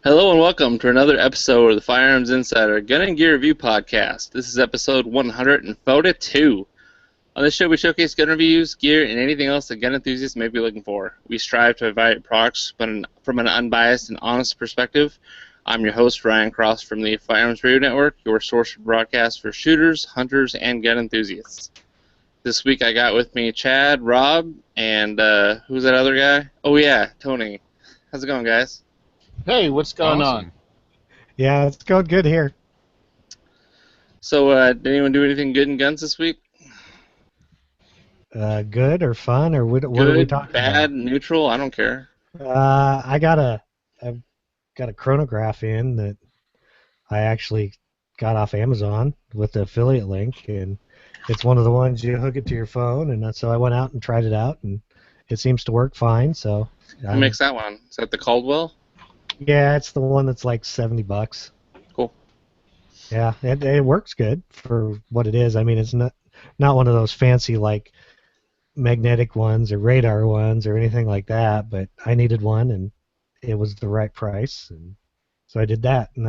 Hello and welcome to another episode of the Firearms Insider Gun and Gear Review Podcast. This is episode 142. On this show, we showcase gun reviews, gear, and anything else that gun enthusiasts may be looking for. We strive to evaluate products from an unbiased and honest perspective. I'm your host, Ryan Cross from the Firearms Radio Network, your source for broadcasts for shooters, hunters, and gun enthusiasts. This week I got with me Chad, Rob, and who's that other guy? Oh yeah, Tony. How's it going, guys? Hey, what's going on? Yeah, it's going good here. So, did anyone do anything good in guns this week? Good or fun or what are we talking bad, about? Neutral? I don't care. I've got a chronograph in that I actually got off Amazon with the affiliate link, and it's one of the ones you hook it to your phone, and so I went out and tried it out, and it seems to work fine. So who makes that one? Is that the Caldwell? Yeah, it's the one that's like $70. Cool. Yeah, it works good for what it is. I mean, it's not one of those fancy like magnetic ones or radar ones or anything like that, but I needed one and it was the right price, and so I did that. And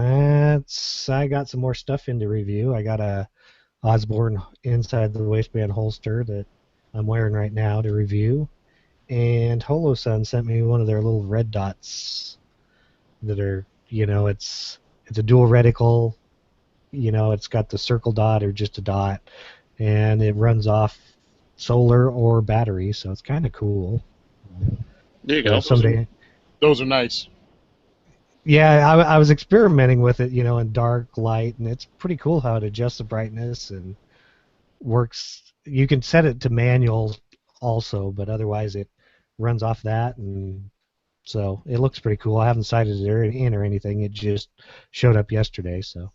I got some more stuff in to review. I got a Osborne inside the waistband holster that I'm wearing right now to review, and HoloSun sent me one of their little red dots that are, it's a dual reticle, it's got the circle dot or just a dot, and it runs off solar or battery, so it's kind of cool. There you go. Those are nice. Yeah, I was experimenting with it, in dark, light, and it's pretty cool how it adjusts the brightness and works. You can set it to manual also, but otherwise it runs off that, and so it looks pretty cool. I haven't sighted it in or anything. It just showed up yesterday, so.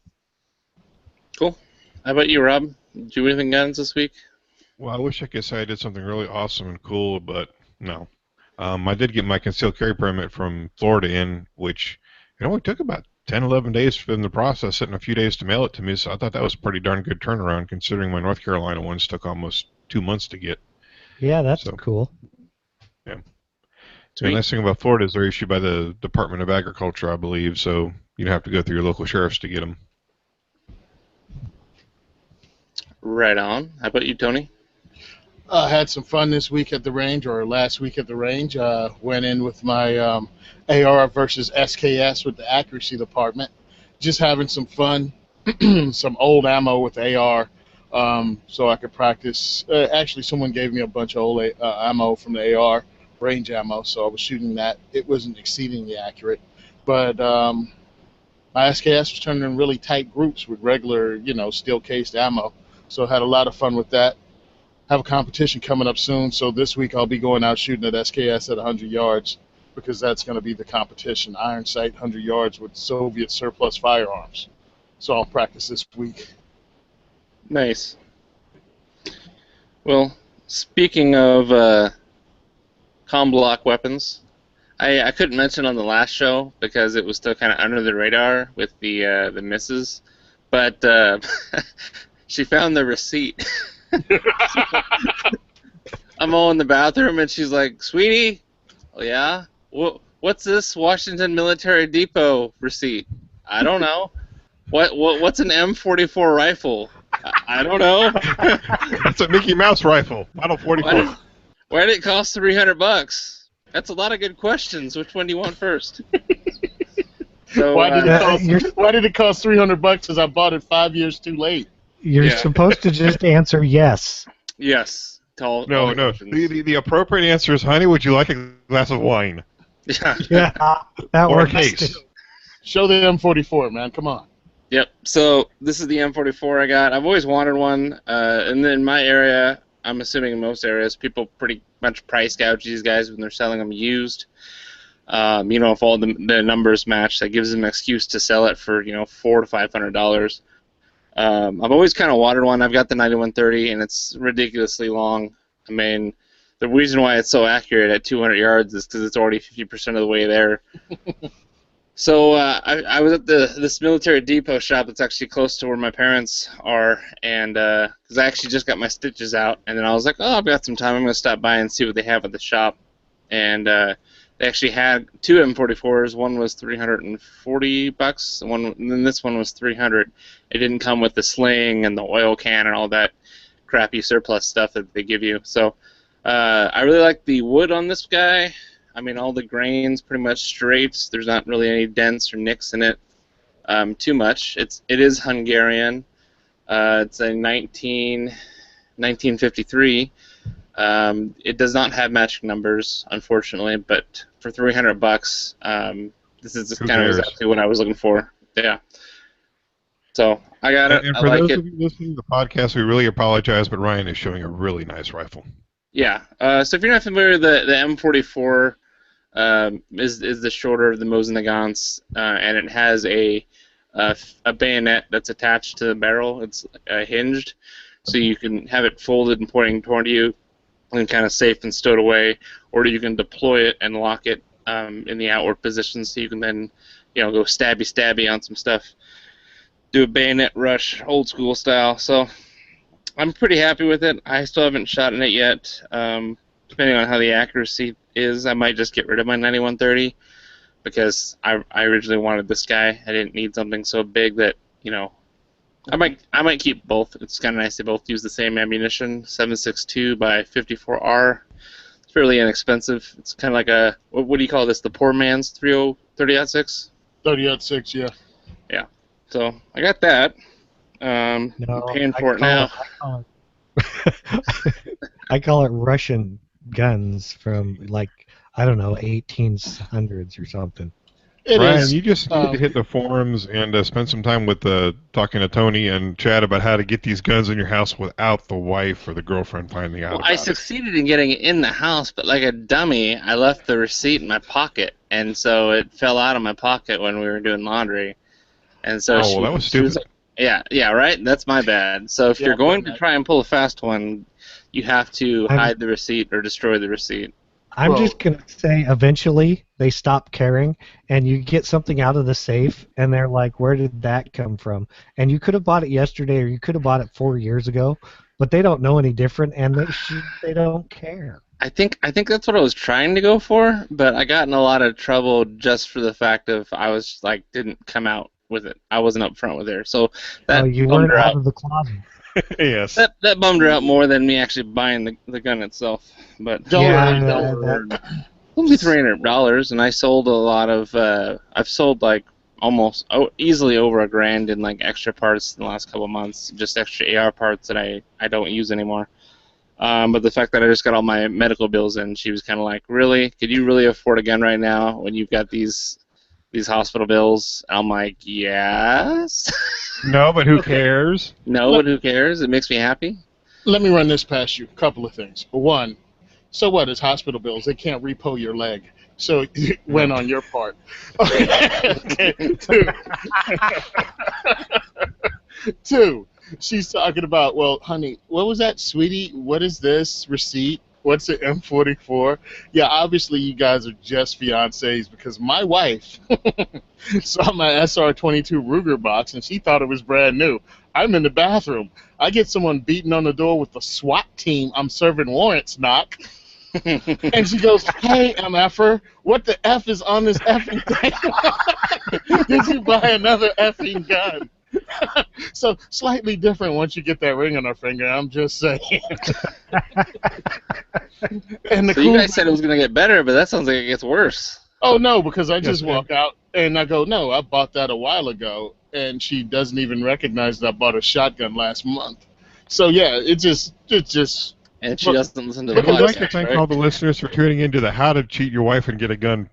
Cool. How about you, Rob? Did you do anything guns this week? Well, I wish I could say I did something really awesome and cool, but no. I did get my concealed carry permit from Florida in, which it only took about 10, 11 days from the process and a few days to mail it to me, so I thought that was a pretty darn good turnaround considering my North Carolina ones took almost 2 months to get. Yeah, that's cool. Yeah. The nice thing about Florida is they're issued by the Department of Agriculture, I believe, so you don't have to go through your local sheriffs to get them. Right on. How about you, Tony? I had some fun this week at the range, or last week at the range. Went in with my AR versus SKS with the accuracy department. Just having some fun, some old ammo with AR, so I could practice. Actually, someone gave me a bunch of old ammo from the AR, range ammo, so I was shooting that. It wasn't exceedingly accurate, but my SKS was turning in really tight groups with regular, steel-cased ammo, so I had a lot of fun with that. Have a competition coming up soon, so this week I'll be going out shooting at SKS at 100 yards because that's going to be the competition. Iron sight, 100 yards with Soviet surplus firearms. So I'll practice this week. Nice. Well, speaking of comm block weapons, I couldn't mention on the last show because it was still kind of under the radar with the missus, but she found the receipt. I'm all in the bathroom and she's like, "Sweetie, oh yeah, what's this Washington Military Depot receipt?" I don't know. What's an M44 rifle? I don't know. It's a Mickey Mouse rifle, Model 44. Why did it cost $300? That's a lot of good questions. Which one do you want first? So, why did it cost $300? Because I bought it 5 years too late. You're supposed to just answer yes. Yes. No. The appropriate answer is, honey, would you like a glass of wine? Yeah, that or works. a case. Show the M44, man. Come on. Yep. So this is the M44 I got. I've always wanted one. And then in my area, I'm assuming in most areas, people pretty much price gouge these guys when they're selling them used. If all the numbers match, that gives them an excuse to sell it for $400 to $500. I've always kind of wanted one. I've got the 9130, and it's ridiculously long. I mean, the reason why it's so accurate at 200 yards is because it's already 50% of the way there. So I was at this military depot shop that's actually close to where my parents are, and because I actually just got my stitches out, and then I was like, oh, I've got some time. I'm going to stop by and see what they have at the shop. And they actually had two M44s. One was $340, and then this one was $300. It didn't come with the sling and the oil can and all that crappy surplus stuff that they give you. So I really like the wood on this guy. I mean, all the grains pretty much straight. There's not really any dents or nicks in it too much. It is Hungarian. It's a 1953. It does not have matching numbers, unfortunately, but for $300, this is just kind of exactly what I was looking for. Yeah. So I got it. And I for like those it. of you listening to the podcast, we really apologize, but Ryan is showing a really nice rifle. Yeah. So if you're not familiar, the M44 is the shorter of the Mosin Nagants, and it has a bayonet that's attached to the barrel. It's hinged, so you can have it folded and pointing toward you, and kind of safe and stowed away, or you can deploy it and lock it in the outward position, so you can then, go stabby on some stuff. Do a bayonet rush, old school style. So I'm pretty happy with it. I still haven't shot in it yet. Depending on how the accuracy is, I might just get rid of my 9130 because I originally wanted this guy. I didn't need something so big that, I might keep both. It's kind of nice they both use the same ammunition, 7.62 by 54R. It's fairly inexpensive. It's kind of like a, what do you call this, the poor man's 30-06? 30-06, yeah. Yeah. So I got that. I'm paying for it now. I call it Russian guns from, like, I don't know, 1800s or something. Ryan, you just need to hit the forums and spend some time with talking to Tony and Chad about how to get these guns in your house without the wife or the girlfriend finding out about I succeeded in getting it in the house, but like a dummy, I left the receipt in my pocket, and so it fell out of my pocket when we were doing laundry. And so that was stupid. Yeah, right? That's my bad. So if you're going to try and pull a fast one, you have to hide the receipt or destroy the receipt. I'm just going to say eventually they stop caring, and you get something out of the safe, and they're like, where did that come from? And you could have bought it yesterday, or you could have bought it 4 years ago, but they don't know any different, and they don't care. I think that's what I was trying to go for, but I got in a lot of trouble just for the fact of I was like didn't come out with it. I wasn't up front with her, so that you weren't out of the closet. Yes. That bummed her out more than me actually buying the gun itself. But Don't worry. Only $300, and I sold a lot of. I've sold like almost easily over $1,000 in like extra parts in the last couple of months, just extra AR parts that I don't use anymore. But the fact that I just got all my medical bills in, she was kind of like, really? Could you really afford a gun right now when you've got these hospital bills? I'm like, yes. No, but who cares? No, but who cares? It makes me happy. Let me run this past you. A couple of things. For one, so what? It's hospital bills. They can't repo your leg. So it went on your part. Okay. Two, she's talking about, well, honey, what was that, sweetie? What is this receipt? What's the M44? Yeah, obviously you guys are just fiancés because my wife saw my SR22 Ruger box and she thought it was brand new. I'm in the bathroom. I get someone beating on the door with the SWAT team. I'm serving warrants knock. And she goes, hey, MFer, what the F is on this effing thing? Did you buy another effing gun? So slightly different once you get that ring on her finger. I'm just saying. And so you guys said it was going to get better, but that sounds like it gets worse. Oh no, because I just walk out and I go, no, I bought that a while ago, and she doesn't even recognize that I bought a shotgun last month. So yeah, it just. And she doesn't listen to the podcast. I'd like to thank all the listeners for tuning into the How to Cheat Your Wife and Get a Gun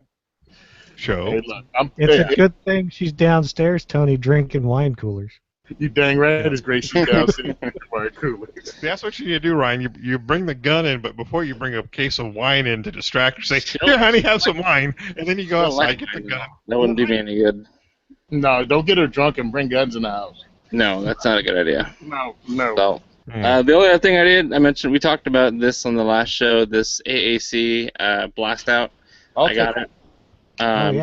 show. Hey, look, it's a good thing she's downstairs, Tony, drinking wine coolers. You dang right it's great she's downstairs drinking wine coolers. That's what you need to do, Ryan. You bring the gun in, but before you bring a case of wine in to distract her, say, here, honey, have some wine, and then you go outside, get the gun. That wouldn't do me any good. No, don't get her drunk and bring guns in the house. No, that's not a good idea. No. So, the only other thing I mentioned, we talked about this on the last show, this AAC blast out. I got it.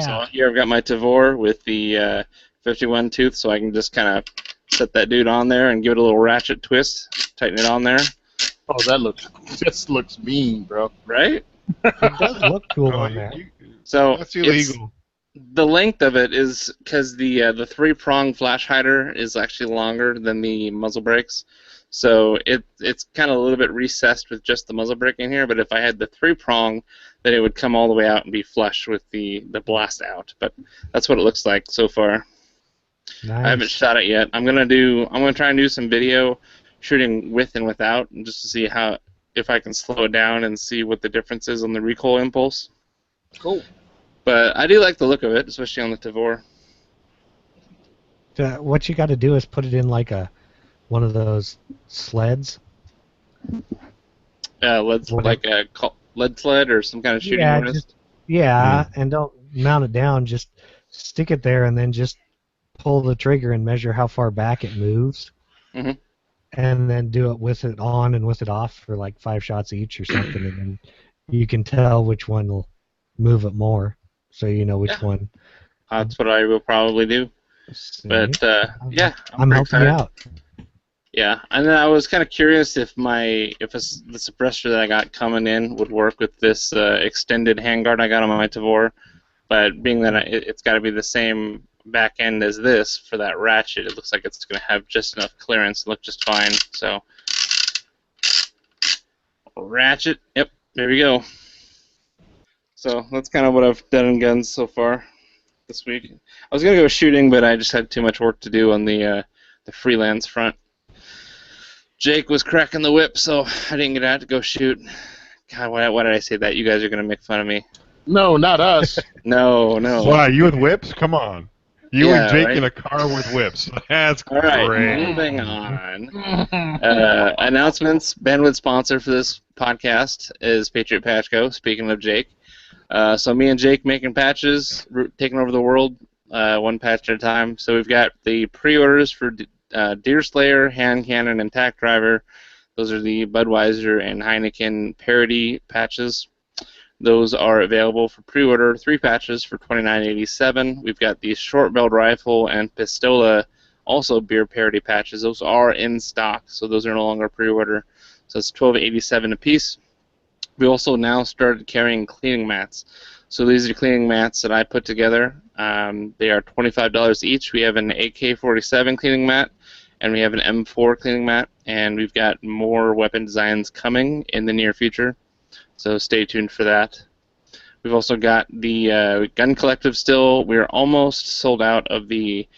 So here I've got my Tavor with the 51 tooth, so I can just kind of set that dude on there and give it a little ratchet twist, tighten it on there. Oh, that looks mean, bro. Right? It does look cool on there. So That's illegal. the length of it is because the 3-prong flash hider is actually longer than the muzzle brakes. So it's kind of a little bit recessed with just the muzzle brake in here, but if I had the 3-prong, then it would come all the way out and be flush with the blast out. But that's what it looks like so far. Nice. I haven't shot it yet. I'm gonna try and do some video shooting with and without, and just to see if I can slow it down and see what the difference is on the recoil impulse. Cool. But I do like the look of it, especially on the Tavor. What you got to do is put it in like one of those sleds. Like a lead sled or some kind of shooting wrist. And don't mount it down. Just stick it there and then just pull the trigger and measure how far back it moves. Mm-hmm. And then do it with it on and with it off for like 5 shots each or something, and then you can tell which one will move it more, so you know which one. That's what I will probably do. But I'm helping you out. Yeah, and then I was kind of curious if the suppressor that I got coming in would work with this extended handguard I got on my Tavor. But being that it's got to be the same back end as this for that ratchet, it looks like it's going to have just enough clearance to look just fine. So, ratchet, yep, there we go. So that's kind of what I've done in guns so far this week. I was going to go shooting, but I just had too much work to do on the freelance front. Jake was cracking the whip, so I didn't get out to go shoot. God, why did I say that? You guys are going to make fun of me. No, not us. No. Why, you with whips? Come on. You and Jake right? in a car with whips. That's All right, great. moving on. Announcements. Bandwidth sponsor for this podcast is Patriot Patch Co. Speaking of Jake. So me and Jake making patches, taking over the world, one patch at a time. So we've got the pre-orders for Deer Slayer, Hand Cannon, and Tack Driver. Those are the Budweiser and Heineken parody patches. Those are available for pre-order, 3 patches for $29.87. We've got the short-barreled rifle and pistola, also beer parody patches. Those are in stock, so those are no longer pre-order. So it's $12.87 a piece. We also now started carrying cleaning mats. So these are cleaning mats that I put together. They are $25 each. We have an AK-47 cleaning mat, and we have an M4 cleaning mat, and we've got more weapon designs coming in the near future. So stay tuned for that. We've also got the Gun Collective still. We're almost sold out of the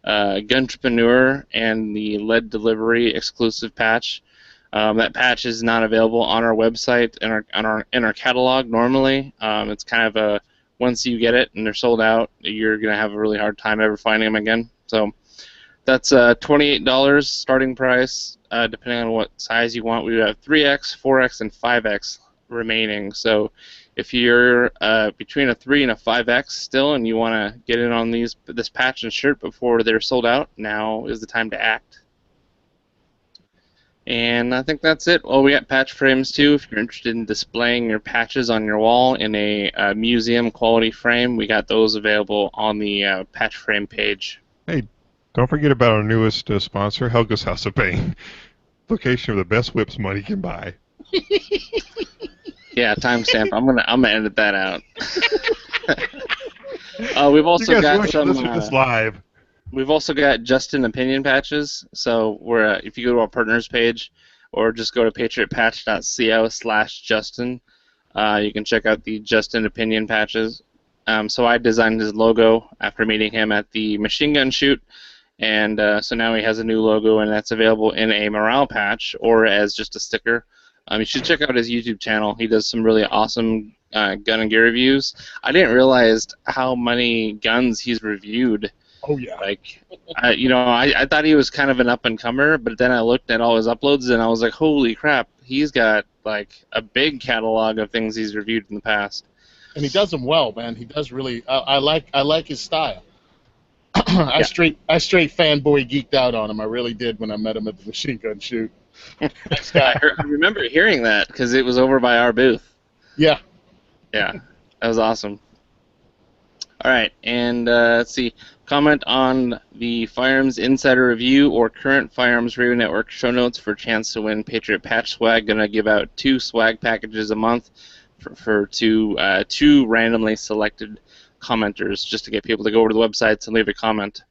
Guntrepreneur and the Lead Delivery exclusive patch. That patch is not available on our website in our catalog normally. It's kind of a once you get it and they're sold out, you're gonna have a really hard time ever finding them again. So that's $28 starting price, depending on what size you want. We have 3X, 4X, and 5X remaining. So if you're between a 3 and a 5X still and you want to get in on this patch and shirt before they're sold out, now is the time to act. And I think that's it. Well, we got patch frames too. If you're interested in displaying your patches on your wall in a museum quality frame, we got those available on the patch frame page. Hey, don't forget about our newest sponsor, Helga's House of Pain. Location of the best whips money can buy. Yeah, timestamp. I'm gonna edit that out. We've also got some. Listen to this live. We've also got Justin opinion patches. So if you go to our partners page, or just go to patriotpatch.co/Justin, you can check out the Justin opinion patches. So I designed his logo after meeting him at the machine gun shoot, and so now he has a new logo, and that's available in a morale patch or as just a sticker. You should check out his YouTube channel. He does some really awesome gun and gear reviews. I didn't realize how many guns he's reviewed. Oh yeah. Like, I thought he was kind of an up-and-comer, but then I looked at all his uploads and I was like, holy crap, he's got like a big catalog of things he's reviewed in the past. And he does them well, man. He does really. I like his style. I straight fanboy geeked out on him. I really did when I met him at the machine gun shoot. I remember hearing that because it was over by our booth. Yeah. Yeah, that was awesome. All right, and let's see. Comment on the Firearms Insider Review or current Firearms Radio Network show notes for a chance to win Patriot Patch swag. Gonna give out 2 swag packages a month. for two randomly selected commenters, just to get people to go over to the websites and leave a comment.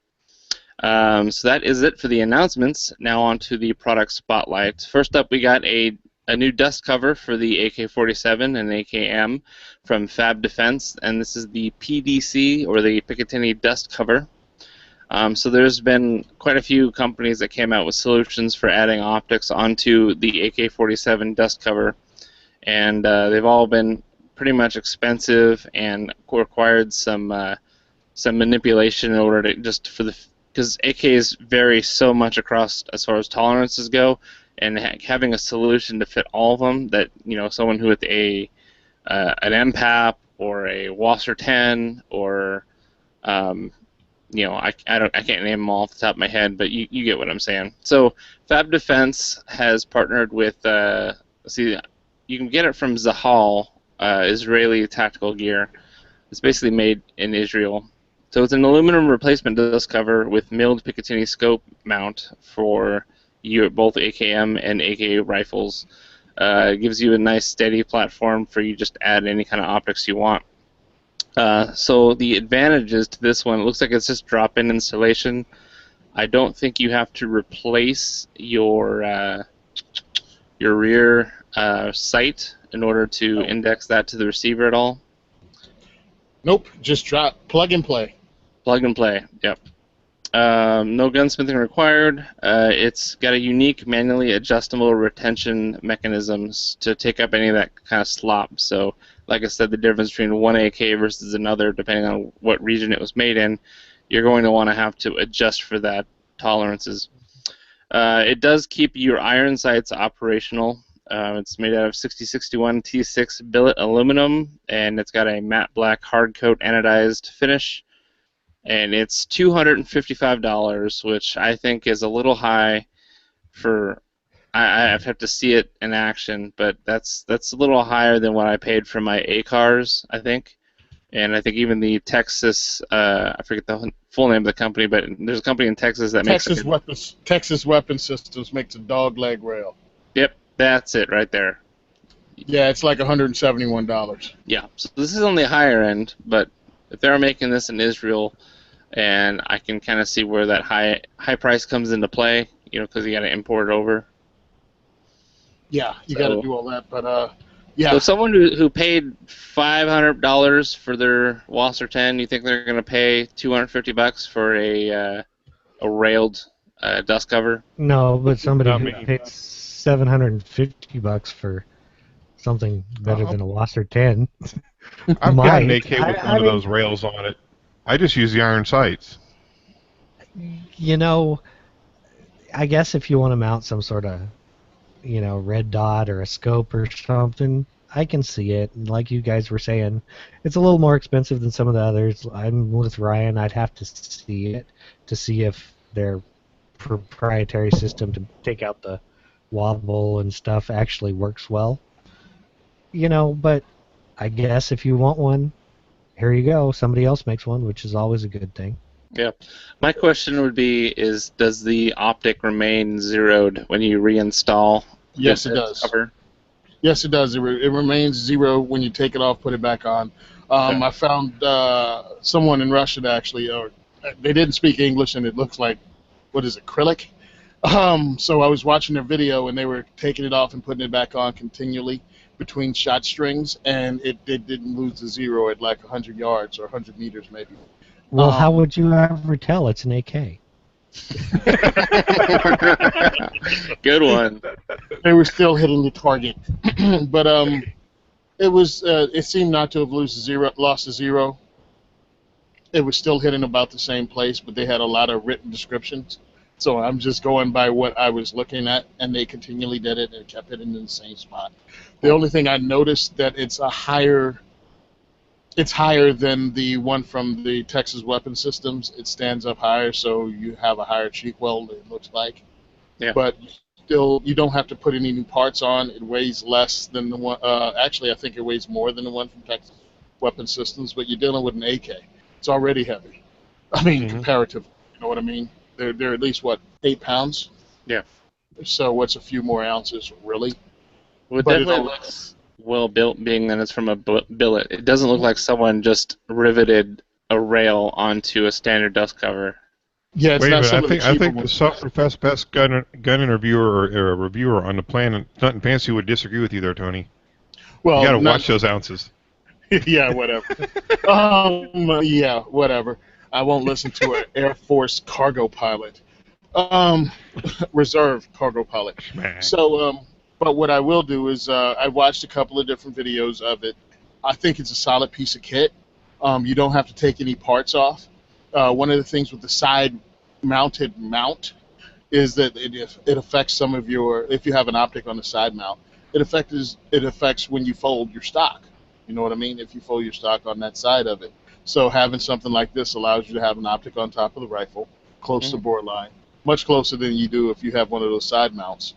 So that is it for the announcements. Now on to the product spotlight. First up, we got a new dust cover for the AK-47 and AKM from Fab Defense, and this is the PDC, or the Picatinny dust cover. So there's been quite a few companies that came out with solutions for adding optics onto the AK-47 dust cover, and they've all been pretty much expensive and required some manipulation in order to because AKs vary so much across as far as tolerances go, and having a solution to fit all of them, that someone who with an MPAP or a Wasser 10 or I can't name them all off the top of my head, but you get what I'm saying. So Fab Defense has partnered with you can get it from Zahal, Israeli tactical gear. It's basically made in Israel. So it's an aluminum replacement dust cover with milled Picatinny scope mount for both AKM and AK rifles. It gives you a nice steady platform for you just to add any kind of optics you want. So the advantages to this one, it looks like it's just drop-in installation. I don't think you have to replace your rear sight in order to index that to the receiver at all. Nope, just plug and play. Plug and play, yep. No gunsmithing required. It's got a unique manually adjustable retention mechanisms to take up any of that kind of slop. So, like I said, the difference between one AK versus another, depending on what region it was made in, you're going to want to have to adjust for that tolerances. It does keep your iron sights operational. It's made out of 6061 T6 billet aluminum, and it's got a matte black hard coat anodized finish. And it's $255, which I think is a little high for. I have to see it in action, but that's a little higher than what I paid for my ACARs, I think. And I think even the Texas, I forget the full name of the company, but there's a company in Texas that makes Texas Weapon Systems makes a dog leg rail. Yep, that's it right there. Yeah, it's like $171. Yeah, so this is on the higher end, but if they're making this in Israel, and I can kind of see where that high price comes into play, because you got to import it over. Yeah, you got to do all that, but yeah. So someone who paid $500 for their Wasser 10, you think they're going to pay $250 for a railed dust cover? No, but somebody who paid $750 for something better than a Wasser 10. I've got an AK with one of those rails on it. I just use the iron sights. I guess if you want to mount some sort of, red dot or a scope or something, I can see it. Like you guys were saying, it's a little more expensive than some of the others. I'm with Ryan. I'd have to see it to see if their proprietary system to take out the wobble and stuff actually works well. But I guess if you want one, here you go. Somebody else makes one, which is always a good thing. Yeah. My question would be, does the optic remain zeroed when you reinstall? Yes, it does. Cover? Yes, it does. It remains zero when you take it off, put it back on. I found someone in Russia actually, they didn't speak English, and it looks like, what is it, acrylic? So I was watching their video, and they were taking it off and putting it back on continually between shot strings, and it didn't lose the zero at like 100 yards or 100 meters maybe. Well, how would you ever tell it's an AK? Good one. They were still hitting the target, but it seemed not to have lost the zero. It was still hitting about the same place, but they had a lot of written descriptions. So I'm just going by what I was looking at, and they continually did it and kept it in the same spot. The only thing I noticed that it's higher than the one from the Texas Weapon Systems. It stands up higher, so you have a higher cheek weld, it looks like. Yeah. But still, you don't have to put any new parts on. It weighs less than the one. Actually, I think it weighs more than the one from Texas Weapon Systems, but you're dealing with an AK. It's already heavy. I mean, comparatively, you know what I mean? They're at least, 8 pounds? Yeah. So what's a few more ounces, really? Well, it definitely looks well built, being that it's from a billet. It doesn't look like someone just riveted a rail onto a standard dust cover. Yeah, it's Wait a not minute. some of the I cheaper think the ones. self-professed best gun interviewer or reviewer on the planet, Nothing Fancy, would disagree with you there, Tony. You Well, got to not. watch those ounces. Yeah, whatever. Yeah, whatever. I won't listen to an Air Force cargo pilot. Um, reserve cargo pilot. Schmack. So, but what I will do is I watched a couple of different videos of it. I think it's a solid piece of kit. You don't have to take any parts off. One of the things with the side-mounted mount is that it affects some of your, if you have an optic on the side mount, it affects when you fold your stock. You know what I mean? If you fold your stock on that side of it. So having something like this allows you to have an optic on top of the rifle, close to bore line, much closer than you do if you have one of those side mounts.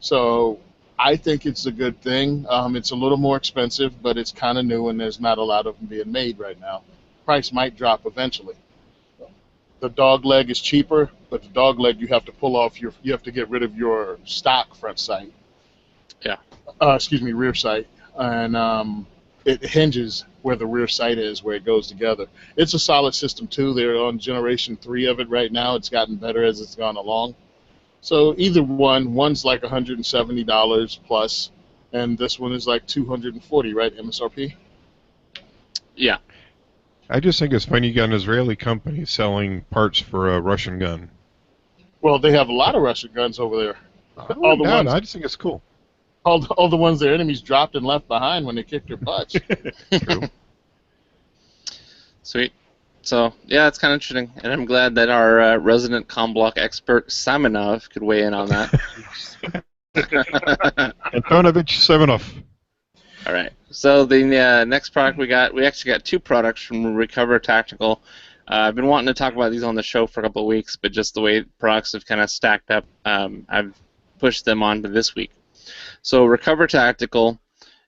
So I think it's a good thing. It's a little more expensive, but it's kind of new, and there's not a lot of them being made right now. Price might drop eventually. The dog leg is cheaper, but the dog leg you have to pull off you have to get rid of your stock front sight. Yeah. Rear sight, and it hinges where the rear sight is, where it goes together. It's a solid system too. They're on generation 3 of it right now. It's gotten better as it's gone along. So either one's like $170 plus, and this one is like $240, right? MSRP. Yeah. I just think it's funny you got an Israeli company selling parts for a Russian gun. Well, they have a lot of Russian guns over there. All the ones. I just think it's cool. All the ones their enemies dropped and left behind when they kicked their butts. True. Sweet. So, yeah, it's kind of interesting, and I'm glad that our resident comm block expert, Simonov, could weigh in on that. Antonovich Semenov. All right. So the next product we actually got 2 products from Recover Tactical. I've been wanting to talk about these on the show for a couple of weeks, but just the way products have kind of stacked up, I've pushed them on to this week. So Recover Tactical,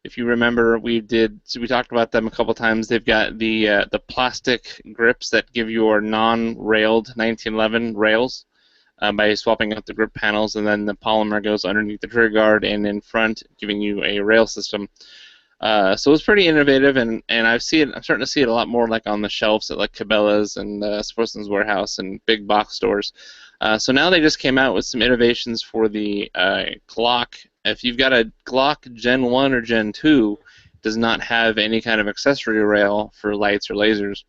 if you remember, we talked about them a couple times. They've got the plastic grips that give your non-railed 1911 rails by swapping out the grip panels, and then the polymer goes underneath the trigger guard and in front, giving you a rail system. So it's pretty innovative, and I'm starting to see it a lot more like on the shelves at like Cabela's and Sportsman's Warehouse and big box stores. So now they just came out with some innovations for the Glock. If you've got a Glock Gen 1 or Gen 2, it does not have any kind of accessory rail for lights or lasers.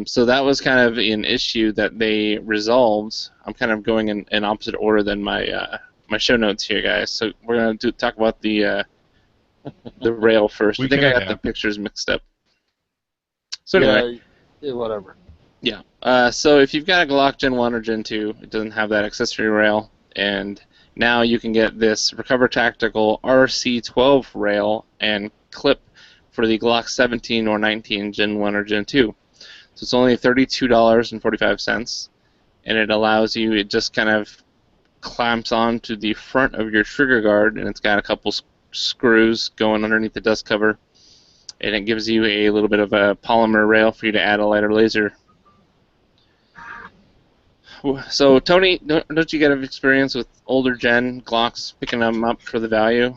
So that was kind of an issue that they resolved. I'm kind of going in opposite order than my show notes here, guys. So we're going to talk about the rail first. I think I got the pictures mixed up. So anyway. Yeah, whatever. Yeah. So if you've got a Glock Gen 1 or Gen 2, it doesn't have that accessory rail, and now you can get this Recover Tactical RC12 rail and clip for the Glock 17 or 19 Gen 1 or Gen 2. So it's only $32.45, and it just kind of clamps onto the front of your trigger guard, and it's got a couple screws going underneath the dust cover, and it gives you a little bit of a polymer rail for you to add a lighter laser. So, Tony, don't you get experience with older gen Glocks, picking them up for the value?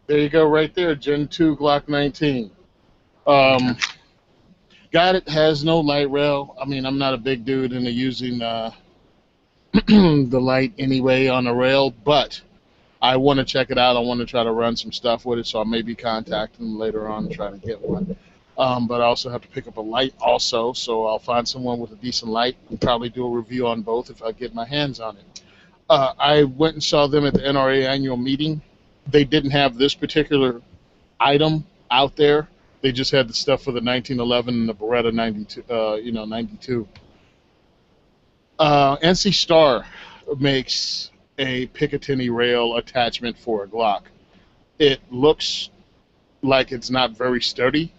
There you go, right there, Gen 2 Glock 19. Got it, has no light rail. I mean, I'm not a big dude into using the light anyway on a rail, but I want to check it out. I want to try to run some stuff with it, so I may be contacting them later on and try to get one. But I also have to pick up a light also, so I'll find someone with a decent light and probably do a review on both if I get my hands on it. I went and saw them at the NRA annual meeting. They didn't have this particular item out there. They just had the stuff for the 1911 and the Beretta 92. NC Star makes a Picatinny rail attachment for a Glock. It looks like it's not very sturdy.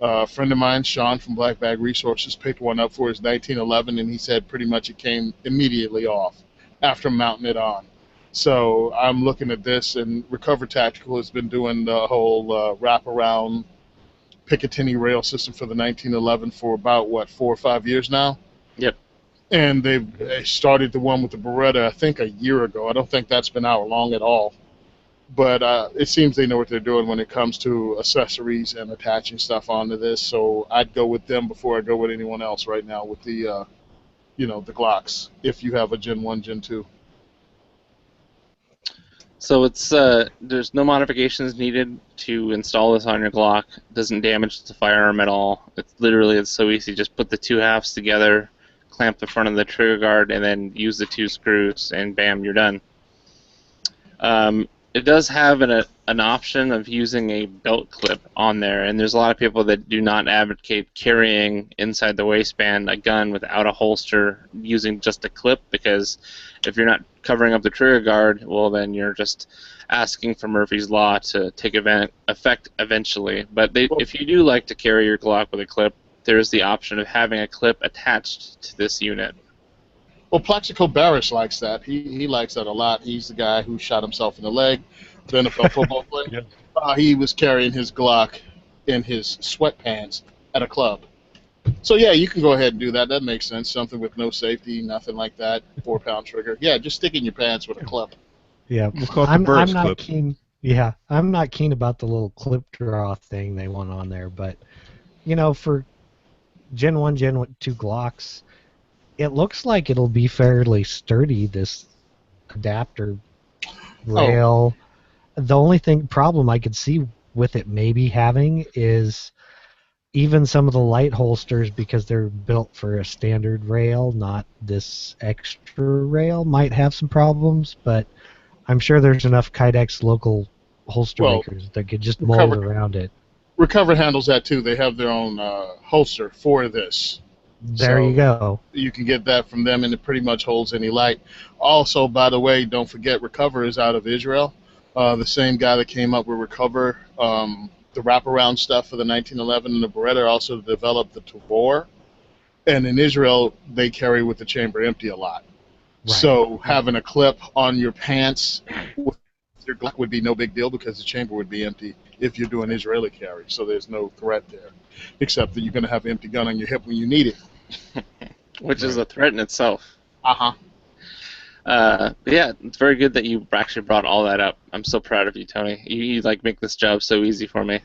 A friend of mine, Sean from Black Bag Resources, picked one up for his 1911, and he said pretty much it came immediately off after mounting it on. So I'm looking at this, and Recover Tactical has been doing the whole wraparound Picatinny rail system for the 1911 for about, 4 or 5 years now? Yep. And they started the one with the Beretta, I think, a year ago. I don't think that's been out long at all. but it seems they know what they're doing when it comes to accessories and attaching stuff onto this. So I'd go with them before I go with anyone else right now with the the Glocks. If you have a Gen 1, Gen 2. So it's there's no modifications needed to install this on your Glock. It doesn't damage the firearm at all. It's so easy. Just put the two halves together, clamp the front of the trigger guard, and then use the two screws, and bam, you're done. It does have an option of using a belt clip on there, and there's a lot of people that do not advocate carrying inside the waistband a gun without a holster using just a clip, because if you're not covering up the trigger guard, well, then you're just asking for Murphy's Law to take effect eventually. But if you do like to carry your Glock with a clip, there's the option of having a clip attached to this unit. Well, Plaxico Barris likes that. He likes that a lot. He's the guy who shot himself in the leg, the NFL football player. Yeah. He was carrying his Glock in his sweatpants at a club. So, yeah, you can go ahead and do that. That makes sense. Something with no safety, nothing like that, 4-pound trigger. Yeah, just stick in your pants with a clip. Yeah, we'll call it I'm the not clip. keen. Yeah, I'm not keen about the little clip draw thing they want on there, but, for Gen 1, Gen 2 Glocks, it looks like it'll be fairly sturdy, this adapter rail. Oh. The only problem I could see with it maybe having is even some of the light holsters, because they're built for a standard rail, not this extra rail, might have some problems, but I'm sure there's enough Kydex local holster makers that could just mold around it. Recover handles that too. They have their own holster for this. There you go. You can get that from them, and it pretty much holds any light. Also, by the way, don't forget, Recover is out of Israel. The same guy that came up with Recover, the wraparound stuff for the 1911 and the Beretta, also developed the Tavor. And in Israel, they carry with the chamber empty a lot. Right. So having a clip on your pants with your Glock would be no big deal, because the chamber would be empty if you're doing Israeli carry. So there's no threat there, except that you're going to have an empty gun on your hip when you need it. Which is a threat in itself. Uh-huh. But yeah, it's very good that you actually brought all that up. I'm so proud of you, Tony. You make this job so easy for me.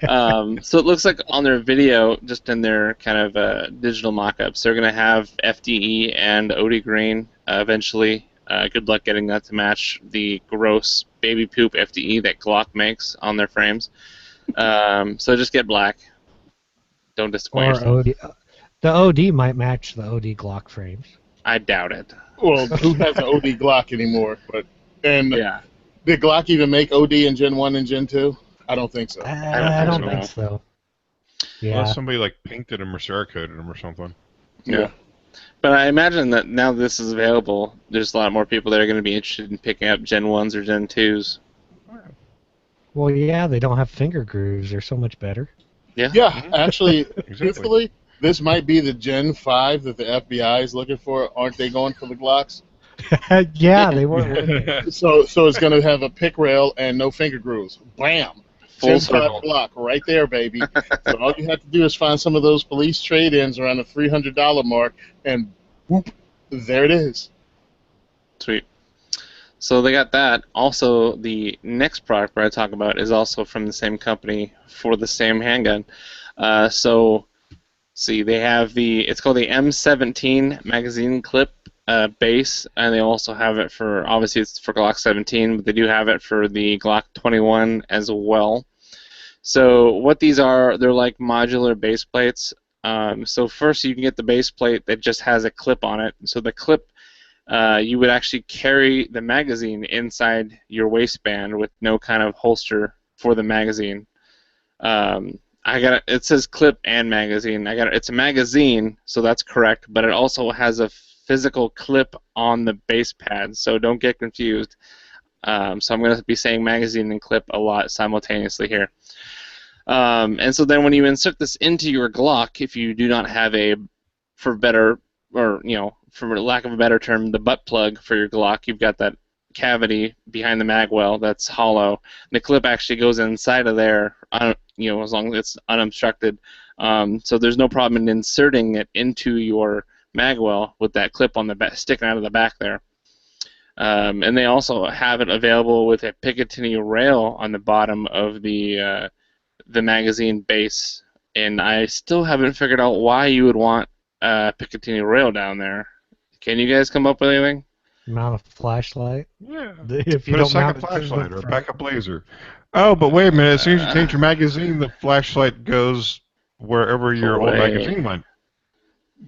So it looks like on their video, just in their kind of digital mock-ups, they're going to have FDE and OD green eventually. Good luck getting that to match the gross baby poop FDE that Glock makes on their frames. So just get black. Don't disappoint yourself. The OD might match the OD Glock frames. I doubt it. Well, who has an OD Glock anymore? Yeah. Did Glock even make OD in Gen 1 and Gen 2? I don't think so. I don't think so. Yeah. Unless somebody painted them or Cerakoted them or something. Yeah. But I imagine that now this is available, there's a lot more people that are going to be interested in picking up Gen 1s or Gen 2s. Well, yeah, they don't have finger grooves. They're so much better. Yeah. Yeah, actually, truthfully, this might be the Gen 5 that the FBI is looking for. Aren't they going for the Glocks? Yeah, they were. So it's going to have a pick rail and no finger grooves. Bam! Full Gen 5 Glock right there, baby. So all you have to do is find some of those police trade-ins around the $300 mark, and whoop, there it is. Sweet. So they got that. Also, the next product we're going to talk about is also from the same company for the same handgun. See, they have it's called the M17 magazine clip base, and they also have it for, obviously it's for Glock 17, but they do have it for the Glock 21 as well. So what these are, they're like modular base plates. So first you can get the base plate that just has a clip on it. So the clip, you would actually carry the magazine inside your waistband with no kind of holster for the magazine. It says clip and magazine. It's a magazine, so that's correct, but it also has a physical clip on the base pad, so don't get confused. So I'm going to be saying magazine and clip a lot simultaneously here. And so then when you insert this into your Glock, if you do not have for lack of a better term, the butt plug for your Glock, you've got that cavity behind the mag well that's hollow. The clip actually goes inside of there, as long as it's unobstructed. So there's no problem in inserting it into your mag well with that clip on the back, sticking out of the back there. And they also have it available with a Picatinny rail on the bottom of the magazine base. And I still haven't figured out why you would want a Picatinny rail down there. Can you guys come up with anything? Mount a flashlight. Yeah. If you Put a don't mount second it to flashlight the or a front. backup laser. Oh, but wait a minute. As soon as you change your magazine, the flashlight goes wherever your old magazine went.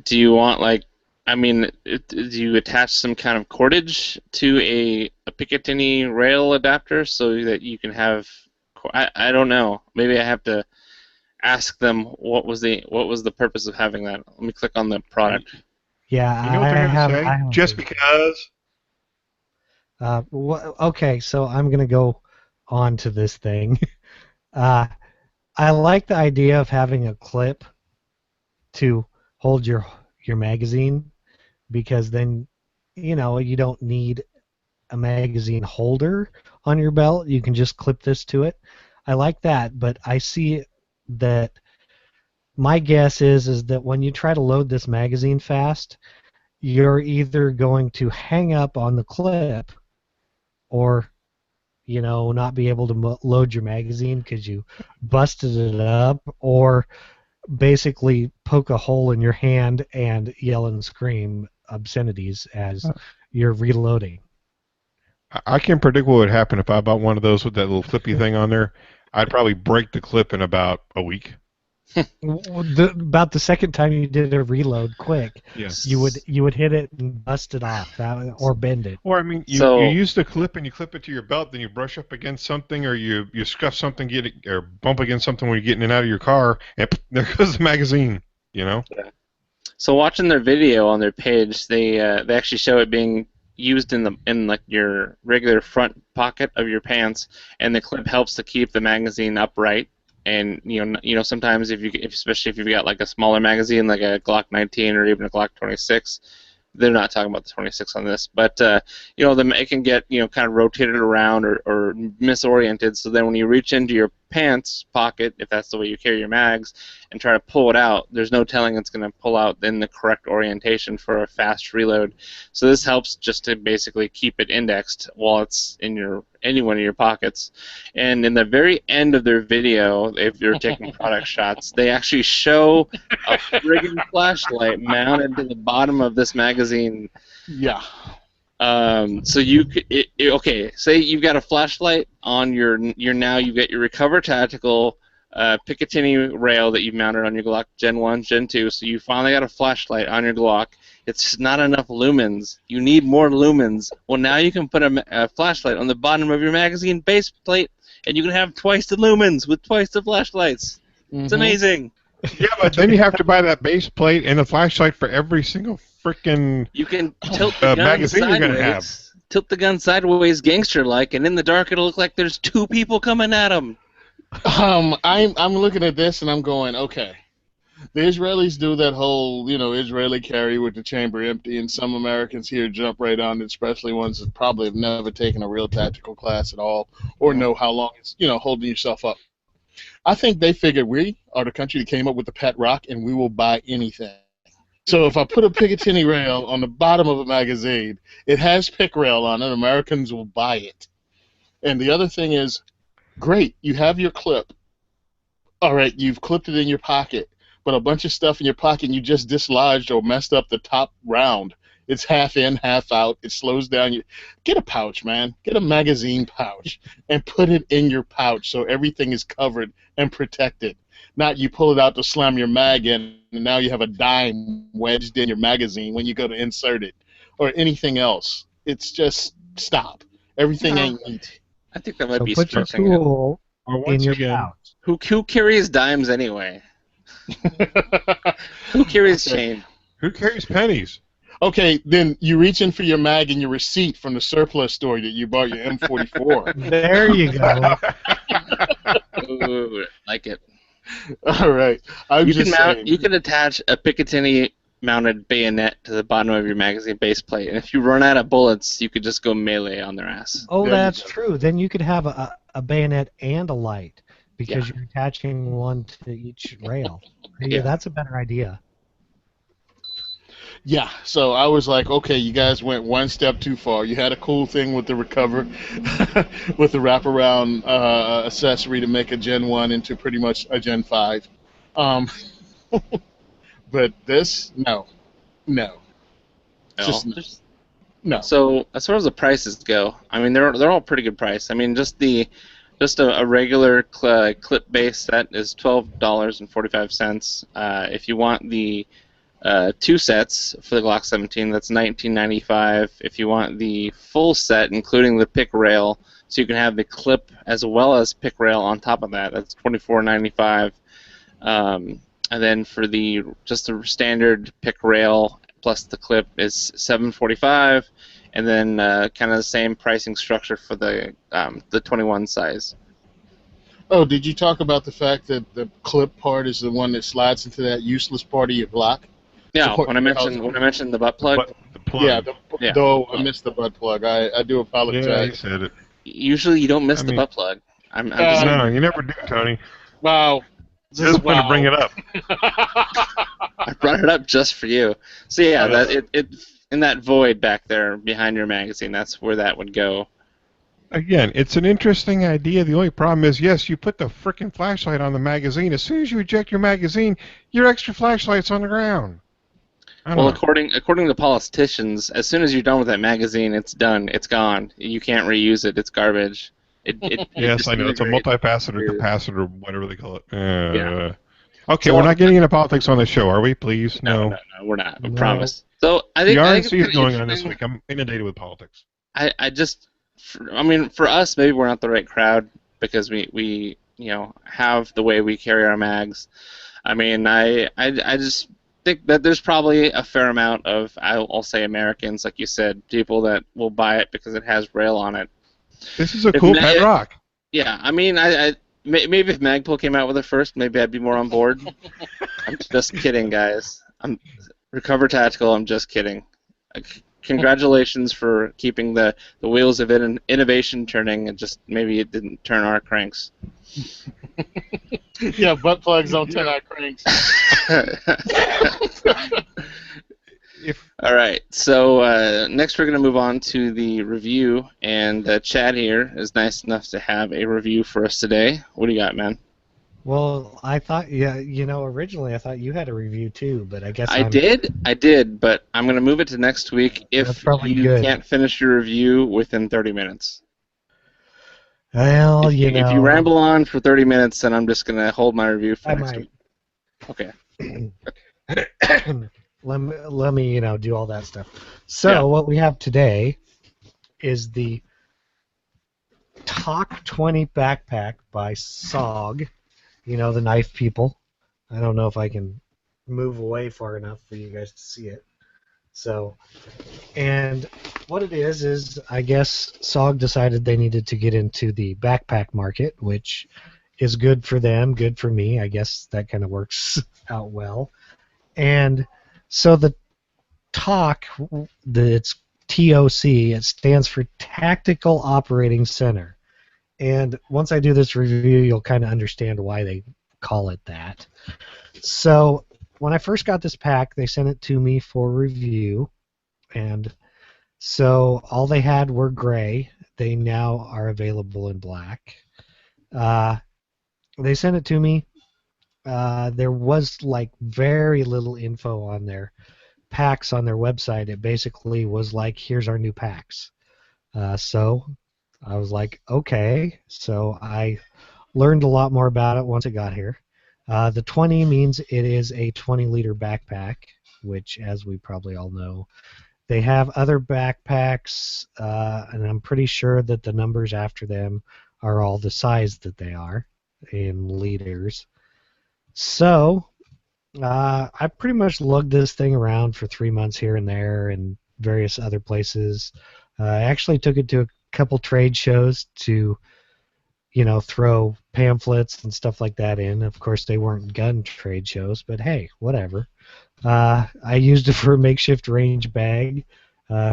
Do you want, like, I mean, do you attach some kind of cordage to a Picatinny rail adapter so that you can have? I don't know. Maybe I have to ask them what was the purpose of having that. Let me click on the product. Yeah, You know what they're going to say? Just because. Okay, so I'm gonna go on to this thing. I like the idea of having a clip to hold your magazine, because then you don't need a magazine holder on your belt. You can just clip this to it. I like that, but I see that my guess is that when you try to load this magazine fast, you're either going to hang up on the clip or not be able to load your magazine because you busted it up, or basically poke a hole in your hand and yell and scream obscenities as you're reloading. I can predict what would happen if I bought one of those with that little flippy thing on there. I'd probably break the clip in about a week. About the second time you did a reload quick, yes, you would hit it and bust it off or bend it. Or I mean, you use the clip and you clip it to your belt, then you brush up against something, or you scuff something, or bump against something when you're getting in and out of your car, and there goes the magazine. Yeah. So watching their video on their page, they actually show it being used in like your regular front pocket of your pants, and the clip helps to keep the magazine upright. And sometimes especially if you've got like a smaller magazine like a Glock 19 or even a Glock 26, they're not talking about the 26 on this, but it can get kind of rotated around or misoriented. So then when you reach into your pants pocket, if that's the way you carry your mags, and try to pull it out, there's no telling it's going to pull out in the correct orientation for a fast reload. So this helps just to basically keep it indexed while it's in any one of your pockets. And in the very end of their video, if you're taking product shots, they actually show a friggin' flashlight mounted to the bottom of this magazine. Yeah. So you could, okay, say you've got a flashlight on you've got your Recover Tactical Picatinny rail that you've mounted on your Glock Gen 1, Gen 2, so you finally got a flashlight on your Glock. It's just not enough lumens. You need more lumens. Well, now you can put a flashlight on the bottom of your magazine base plate, and you can have twice the lumens with twice the flashlights. Mm-hmm. It's amazing. Yeah, but then you have to buy that base plate and a flashlight for every single freaking You can tilt the gun magazine sideways, you're going to have. Tilt the gun sideways, gangster-like, and in the dark it'll look like there's two people coming at them. I'm looking at this and I'm going, okay. The Israelis do that whole, Israeli carry with the chamber empty, and some Americans here jump right on it, especially ones that probably have never taken a real tactical class at all, or know how long it's, holding yourself up. I think they figured we are the country that came up with the pet rock, and we will buy anything. So if I put a Picatinny rail on the bottom of a magazine, it has pick rail on it, Americans will buy it. And the other thing is, great, you have your clip. All right, you've clipped it in your pocket, but a bunch of stuff in your pocket and you just dislodged or messed up the top round. It's half in, half out. It slows down. Get a pouch, man. Get a magazine pouch and put it in your pouch so everything is covered and protected. Not you pull it out to slam your mag in, and now you have a dime wedged in your magazine when you go to insert it, or anything else. It's just stop. Everything ain't neat. I think that might be put your tool in your pouch. Who carries dimes anyway? Who carries change? Who carries pennies? Okay, then you reach in for your mag and your receipt from the surplus store that you bought your M44. There you go. Ooh, like it. All right. You can attach a Picatinny mounted bayonet to the bottom of your magazine base plate, and if you run out of bullets, you could just go melee on their ass. Oh, that's true. Then you could have a bayonet and a light because you're attaching one to each rail. Yeah, that's a better idea. Yeah, so I was like, okay, you guys went one step too far. You had a cool thing with the recover, with the wraparound accessory to make a Gen 1 into pretty much a Gen 5. Um, but this, no, No. just no. No. So as far as the prices go, I mean they're all pretty good price. I mean just a regular clip-based set is $12.45. If you want the two sets for the Glock 17, that's $19.95. If you want the full set, including the pick rail, so you can have the clip as well as pick rail on top of that, that's $24.95. And then for just the standard pick rail plus the clip is $7.45, and then kind of the same pricing structure for the 21 size. Oh, did you talk about the fact that the clip part is the one that slides into that useless part of your Glock? Yeah, when I mentioned the butt plug. The plug. Yeah, though I missed the butt plug. I do apologize. Yeah, you said it. Usually you don't miss the butt plug. I'm just no, you never do, Tony. Wow. Just want to bring it up. I brought it up just for you. So yeah, that it in that void back there behind your magazine, that's where that would go. Again, it's an interesting idea. The only problem is, yes, you put the frickin' flashlight on the magazine. As soon as you eject your magazine, your extra flashlight's on the ground. Well, according to politicians, as soon as you're done with that magazine, it's done. It's gone. You can't reuse it. It's garbage. Yes, I know. It's a multifaceted capacitor, whatever they call it. Yeah. Okay, we're not getting into politics on the show, are we? Please, no, we're not. I promise. So I think the I think RNC is going on this week. I'm inundated with politics. I mean, for us, maybe we're not the right crowd because we have the way we carry our mags. I mean, I just think that there's probably a fair amount of, I'll say Americans, like you said, people that will buy it because it has rail on it. This is a cool pet rock. Yeah, I mean, maybe if Magpul came out with it first, maybe I'd be more on board. I'm just kidding, guys. I'm Recover Tactical. I'm just kidding. Congratulations for keeping the wheels of innovation turning, and just maybe it didn't turn our cranks. Yeah, butt plugs don't turn our cranks. All right, so next we're going to move on to the review, and Chad here is nice enough to have a review for us today. What do you got, man? Well, I thought, originally I thought you had a review too, but I guess I did, but I'm going to move it to next week if you can't finish your review within 30 minutes. Well, if you ramble on for 30 minutes, then I'm just going to hold my review for next week. Okay. Let me do all that stuff. So what we have today is the TOC 20 backpack by SOG. The knife people. I don't know if I can move away far enough for you guys to see it. So, and what it is I guess SOG decided they needed to get into the backpack market, which is good for them, good for me. I guess that kind of works out well. And so the TOC, it's TOC, it stands for Tactical Operating Center. And once I do this review, you'll kind of understand why they call it that. So when I first got this pack, they sent it to me for review. And so all they had were gray. They now are available in black. They sent it to me. There was like very little info on their packs on their website. It basically was like, here's our new packs. So I was like, okay. So I learned a lot more about it once it got here. The 20 means it is a 20-liter backpack, which, as we probably all know, they have other backpacks, and I'm pretty sure that the numbers after them are all the size that they are in liters. So I pretty much lugged this thing around for 3 months here and there and various other places. I actually took it to a couple trade shows to, throw pamphlets and stuff like that in. Of course, they weren't gun trade shows, but hey, whatever. I used it for a makeshift range bag,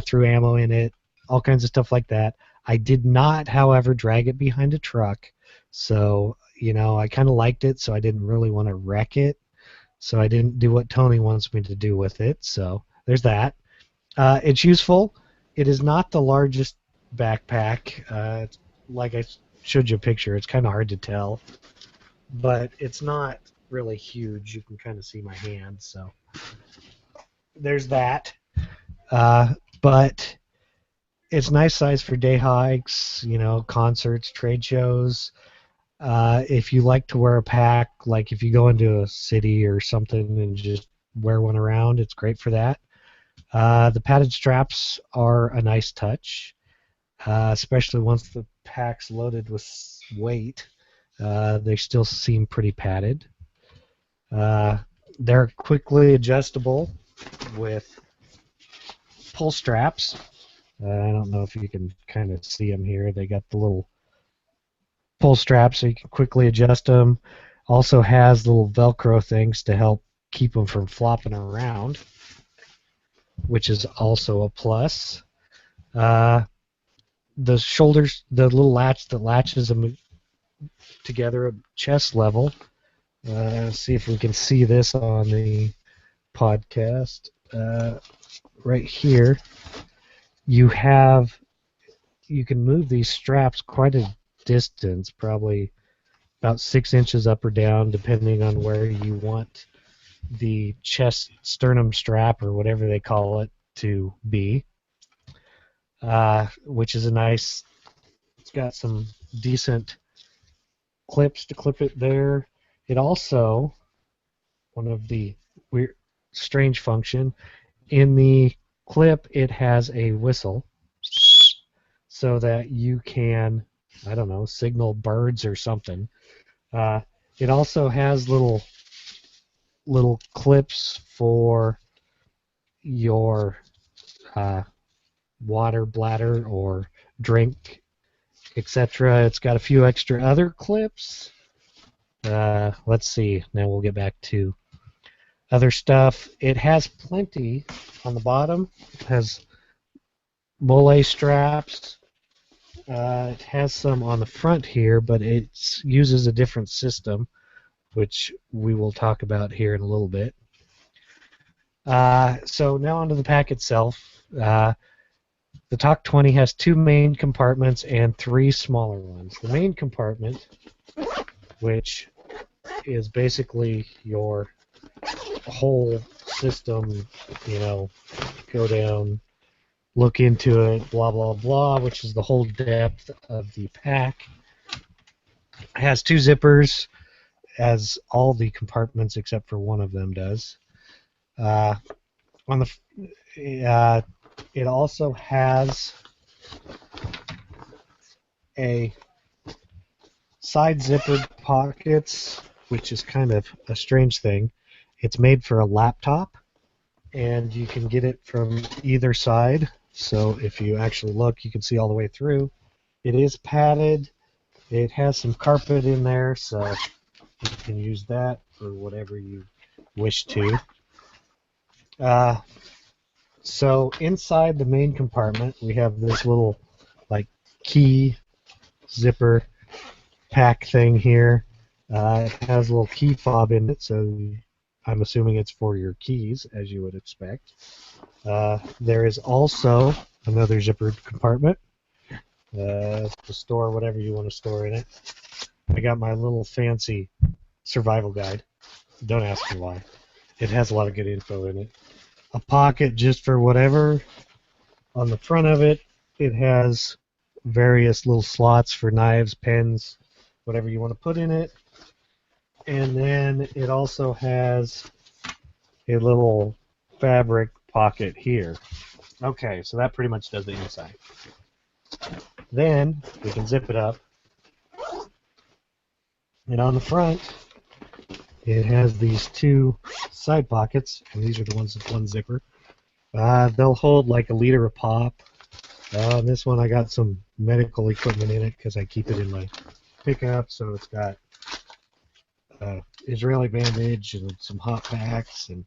threw ammo in it, all kinds of stuff like that. I did not, however, drag it behind a truck, so, I kind of liked it, so I didn't really want to wreck it, so I didn't do what Tony wants me to do with it, so there's that. It's useful. It is not the largest backpack. Like I showed you a picture, it's kind of hard to tell, but it's not really huge. You can kind of see my hand, so there's that. But it's nice size for day hikes, concerts, trade shows. If you like to wear a pack, like if you go into a city or something and just wear one around, it's great for that. The padded straps are a nice touch, especially once the pack's loaded with weight. They still seem pretty padded. They're quickly adjustable with pull straps. I don't know if you can kind of see them here. They got the little pull straps so you can quickly adjust them. Also has little Velcro things to help keep them from flopping around, which is also a plus. The shoulders, the little latch that latches them together at chest level. See if we can see this on the podcast. Right here, you can move these straps quite a distance, probably about 6 inches up or down, depending on where you want the chest sternum strap or whatever they call it to be, which is it's got some decent clips to clip it there. It also, one of the weird, strange function, in the clip it has a whistle so that you can, I don't know, signal birds or something. It also has little clips for your water bladder or drink, etc. It's got a few extra other clips. Let's see. Now we'll get back to other stuff. It has plenty on the bottom. It has mole straps. It has some on the front here, but it uses a different system, which we will talk about here in a little bit. So now onto the pack itself. The TOC 20 has 2 main compartments and 3 smaller ones. The main compartment, which is basically your whole system, go down, look into it, blah, blah, blah, which is the whole depth of the pack. It has 2 zippers, as all the compartments except for one of them does. It also has a side zippered pockets, which is kind of a strange thing. It's made for a laptop, and you can get it from either side. So if you actually look, you can see all the way through. It is padded. It has some carpet in there, so you can use that for whatever you wish to. So inside the main compartment, we have this little key zipper pack thing here. It has a little key fob in it, so I'm assuming it's for your keys, as you would expect. There is also another zippered compartment to store whatever you want to store in it. I got my little fancy survival guide. Don't ask me why. It has a lot of good info in it. A pocket just for whatever. On the front of it, it has various little slots for knives, pens, whatever you want to put in it. And then it also has a little fabric pocket here. Okay, so that pretty much does the inside. Then we can zip it up. And on the front, it has these 2 side pockets, and these are the ones with 1 zipper. They'll hold like a liter of pop. This one I got some medical equipment in it because I keep it in my pickup, so it's got Israeli bandage and some hot packs and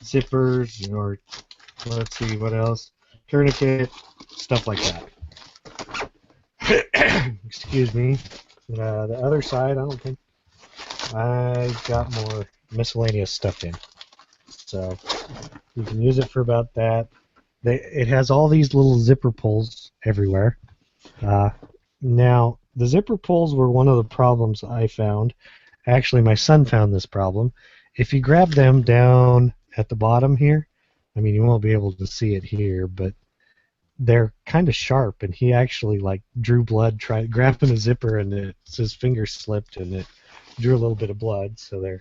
zippers, or let's see what else, tourniquet, stuff like that. Excuse me. The other side, I don't think I got more miscellaneous stuff in. So you can use it for about that. It has all these little zipper pulls everywhere. Now, the zipper pulls were one of the problems I found. Actually, my son found this problem. If you grab them down at the bottom here, I mean, you won't be able to see it here, but they're kind of sharp, and he actually like drew blood grabbing a zipper, and his finger slipped, and it drew a little bit of blood. So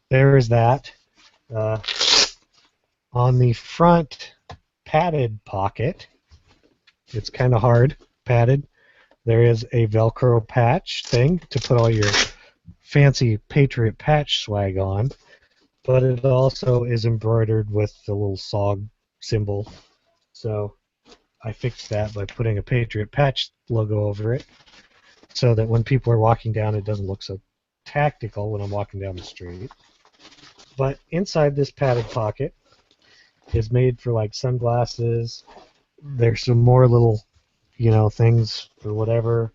there is that. On the front padded pocket, it's kind of hard padded. There is a Velcro patch thing to put all your fancy Patriot patch swag on, but it also is embroidered with the little SOG symbol. So I fixed that by putting a Patriot patch logo over it so that when people are walking down, it doesn't look so tactical when I'm walking down the street. But inside this padded pocket is made for like sunglasses. There's some more little, things for whatever.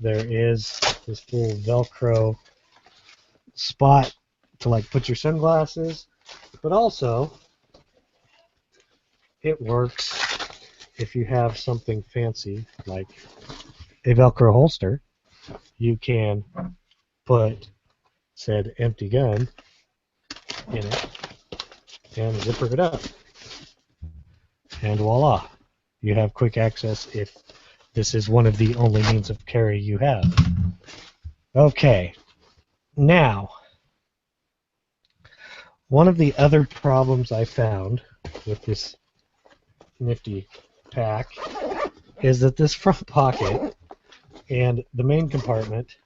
There is this little Velcro spot to like put your sunglasses, but also it works if you have something fancy like a Velcro holster. You can put said empty gun in it and zipper it up, and voila, you have quick access if this is one of the only means of carry you have. Okay, now one of the other problems I found with this nifty pack is that this front pocket and the main compartment,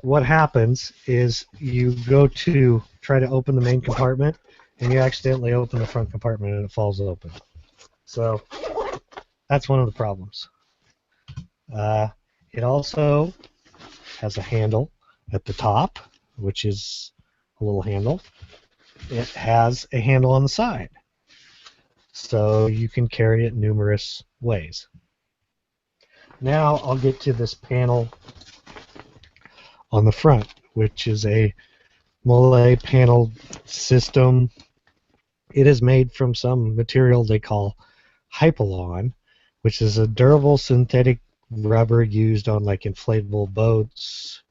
what happens is you go to try to open the main compartment and you accidentally open the front compartment and it falls open. So that's one of the problems. It also has a handle at the top, which is a little handle. It has a handle on the side, so you can carry it numerous ways. Now I'll get to this panel on the front, which is a Molay panel system. It is made from some material they call Hypalon, which is a durable synthetic rubber used on like inflatable boats,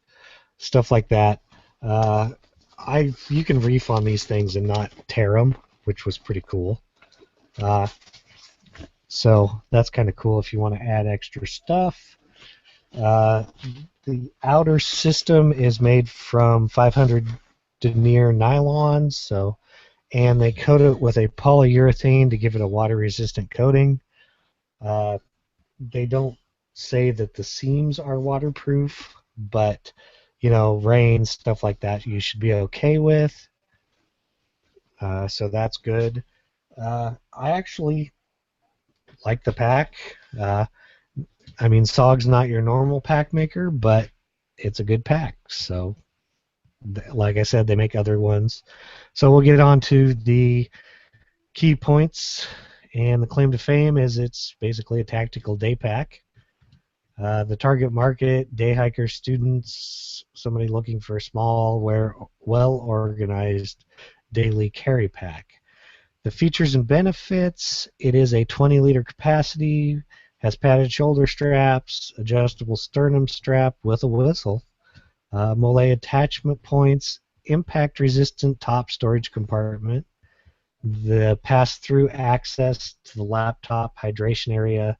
stuff like that. You can reef on these things and not tear them, which was pretty cool. So that's kind of cool if you want to add extra stuff. The outer system is made from 500 denier nylon, and they coat it with a polyurethane to give it a water-resistant coating. They don't say that the seams are waterproof, but rain, stuff like that, you should be okay with. So that's good. I actually like the pack. SOG's not your normal pack maker, but it's a good pack. So, like I said, they make other ones. So we'll get on to the key points. And the claim to fame is it's basically a tactical day pack. The target market, day hikers, students, somebody looking for a small, well-organized daily carry pack. The features and benefits, it is a 20-liter capacity, has padded shoulder straps, adjustable sternum strap with a whistle, Molay attachment points, impact-resistant top storage compartment, the pass-through access to the laptop hydration area.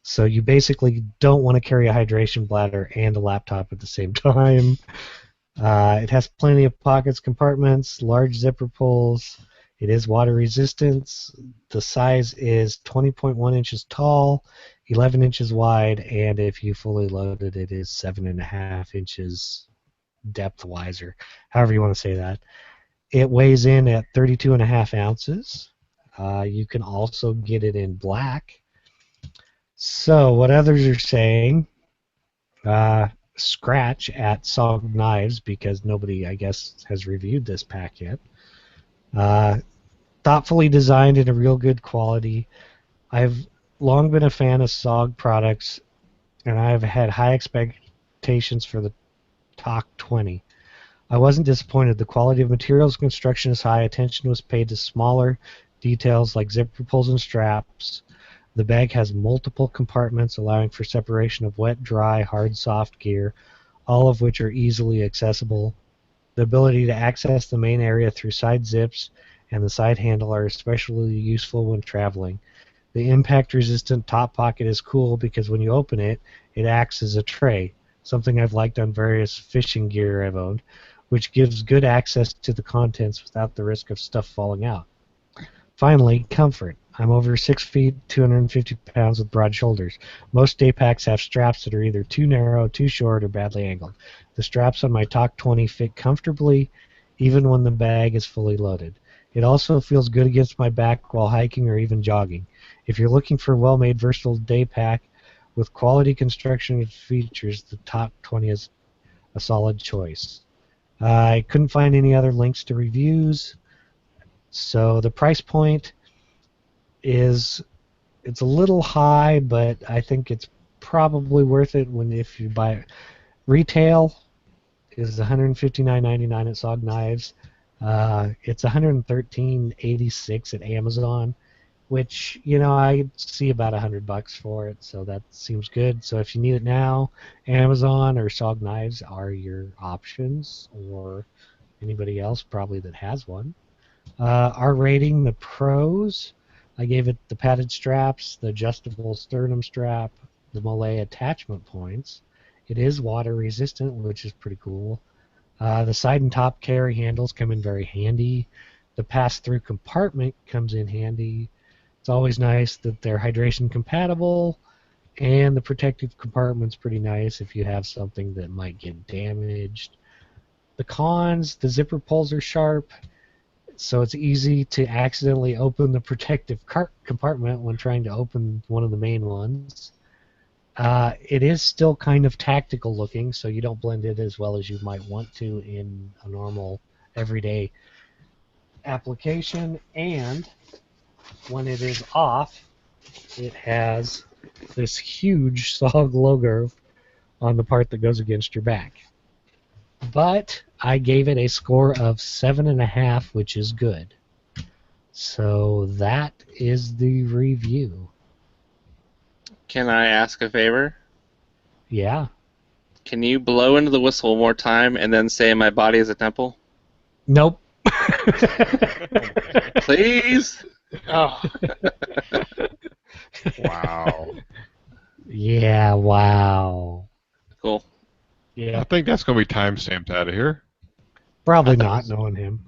So you basically don't want to carry a hydration bladder and a laptop at the same time. It has plenty of pockets, compartments, large zipper pulls. It is water resistant. The size is 20.1 inches tall, 11 inches wide, and if you fully load it, it is 7.5 inches depth-wise, or however you want to say that. It weighs in at 32.5 ounces. You can also get it in black. So what others are saying, scratch at SOG Knives, because nobody, I guess, has reviewed this pack yet. Thoughtfully designed in a real good quality. I've long been a fan of SOG products, and I've had high expectations for the TOC 20. I wasn't disappointed. The quality of materials and construction is high. Attention was paid to smaller details like zipper pulls and straps. The bag has multiple compartments allowing for separation of wet, dry, hard, soft gear, all of which are easily accessible. The ability to access the main area through side zips and the side handle are especially useful when traveling. The impact-resistant top pocket is cool because when you open it, it acts as a tray, something I've liked on various fishing gear I've owned, which gives good access to the contents without the risk of stuff falling out. Finally, comfort. I'm over 6 feet, 250 pounds with broad shoulders. Most day packs have straps that are either too narrow, too short, or badly angled. The straps on my TOC 20 fit comfortably, even when the bag is fully loaded. It also feels good against my back while hiking or even jogging. If you're looking for a well-made, versatile day pack with quality construction and features, the TOC 20 is a solid choice. I couldn't find any other links to reviews, so the price point it's a little high, but I think it's probably worth it if you buy it. Retail is $159.99 at SOG Knives. It's $113.86 at Amazon, which I see about $100 for it, so that seems good. So if you need it now, Amazon or SOG Knives are your options, or anybody else probably that has one. Our rating, the pros, I gave it the padded straps, the adjustable sternum strap, the Molay attachment points. It is water resistant, which is pretty cool. The side and top carry handles come in very handy. The pass-through compartment comes in handy. It's always nice that they're hydration compatible, and the protective compartment's pretty nice if you have something that might get damaged. The cons, the zipper pulls are sharp, so it's easy to accidentally open the protective compartment when trying to open one of the main ones. It is still kind of tactical looking, so you don't blend it as well as you might want to in a normal everyday application. And when it is off, it has this huge SOG logo on the part that goes against your back. But I gave it a score of 7.5, which is good. So that is the review. Can I ask a favor? Yeah. Can you blow into the whistle one more time and then say my body is a temple? Nope. Please? Oh, Wow. Yeah, wow. Cool. Yeah. I think that's going to be time-stamped out of here. Probably I thought not, it was- knowing him.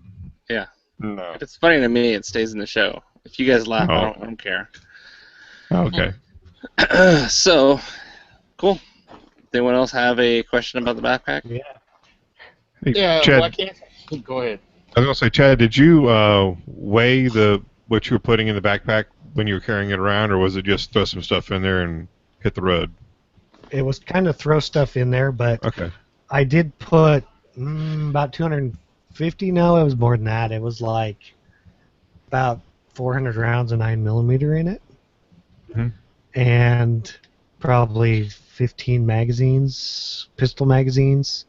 Yeah. No. If it's funny to me, it stays in the show. If you guys laugh, Oh. I don't care. Okay. So, cool. Does anyone else have a question about the backpack? Yeah. Hey, yeah. Chad, Why can't? Go ahead. I was going to say, Chad, did you weigh what you were putting in the backpack when you were carrying it around, or was it just throw some stuff in there and hit the road? It was kind of throw stuff in there, but Okay. I did put about 250. No, it was more than that. It was like about 400 rounds of 9mm in it, Mhm. and probably 15 magazines, pistol magazines,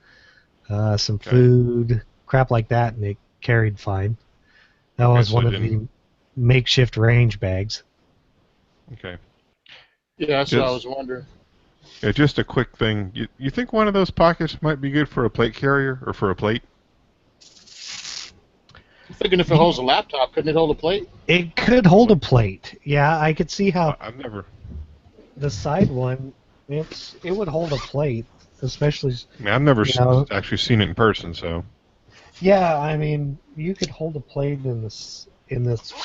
some Okay. food, crap like that, and it carried fine. That Okay, was so one it of the didn't- makeshift range bags. Okay. Yeah, that's what I Yes. was wondering. Yeah, just a quick thing. You think one of those pockets might be good for a plate carrier or for a plate? I'm thinking if it holds a laptop, couldn't it hold a plate? It could hold a plate. Yeah, I could see how I've never. the side one, it would hold a plate, especially. I mean, I've never You know- actually seen it in person, so. Yeah, I mean, you could hold a plate in this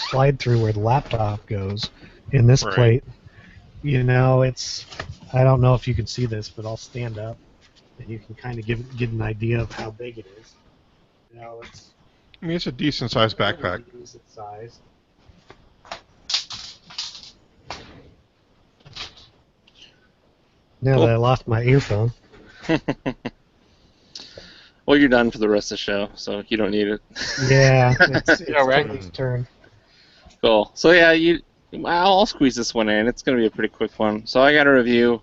slide through where the laptop goes. In this Right. plate, it's. I don't know if you can see this, but I'll stand up, and you can kind of get an idea of how big it is. It's I mean, it's a decent-sized backpack. decent size. Now Cool. that I lost my earphone. Well, you're done for the rest of the show, so you don't need it. Yeah, it's Yeah, right. Tony's turn. Cool. So yeah, I'll squeeze this one in. It's going to be a pretty quick one. So I got a review.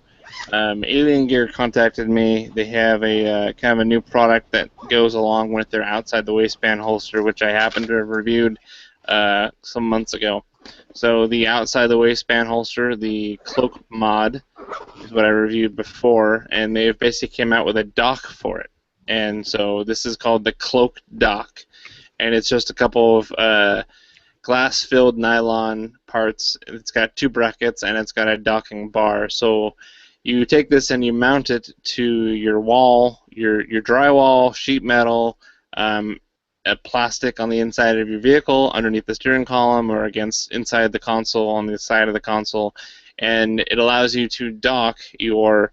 Alien Gear contacted me. They have a kind of a new product that goes along with their outside the waistband holster, which I happened to have reviewed some months ago. So the outside the waistband holster, the cloak mod, is what I reviewed before, and they basically came out with a dock for it. And so this is called the Cloak Dock, and it's just a couple of glass-filled nylon parts. It's got 2 brackets, and it's got a docking bar. So you take this and you mount it to your wall, your drywall, sheet metal, a plastic on the inside of your vehicle, underneath the steering column, or against inside the console, on the side of the console, and it allows you to dock your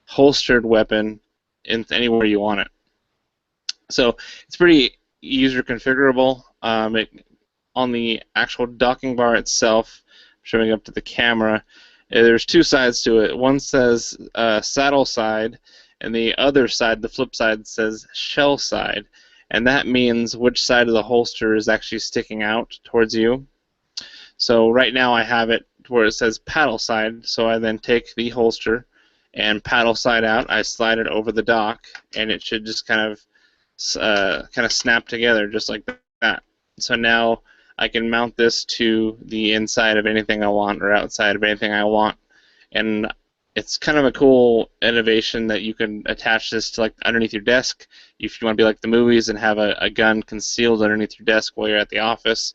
holstered weapon in anywhere you want it. So it's pretty user configurable. On the actual docking bar itself, showing up to the camera, there's 2 sides to it. One says saddle side, and the other side, the flip side, says shell side. And that means which side of the holster is actually sticking out towards you. So right now I have it where it says paddle side, so I then take the holster and paddle side out. I slide it over the dock, and it should just kind of snap together just like that. So now I can mount this to the inside of anything I want or outside of anything I want. And it's kind of a cool innovation that you can attach this to like underneath your desk if you want to be like the movies and have a gun concealed underneath your desk while you're at the office.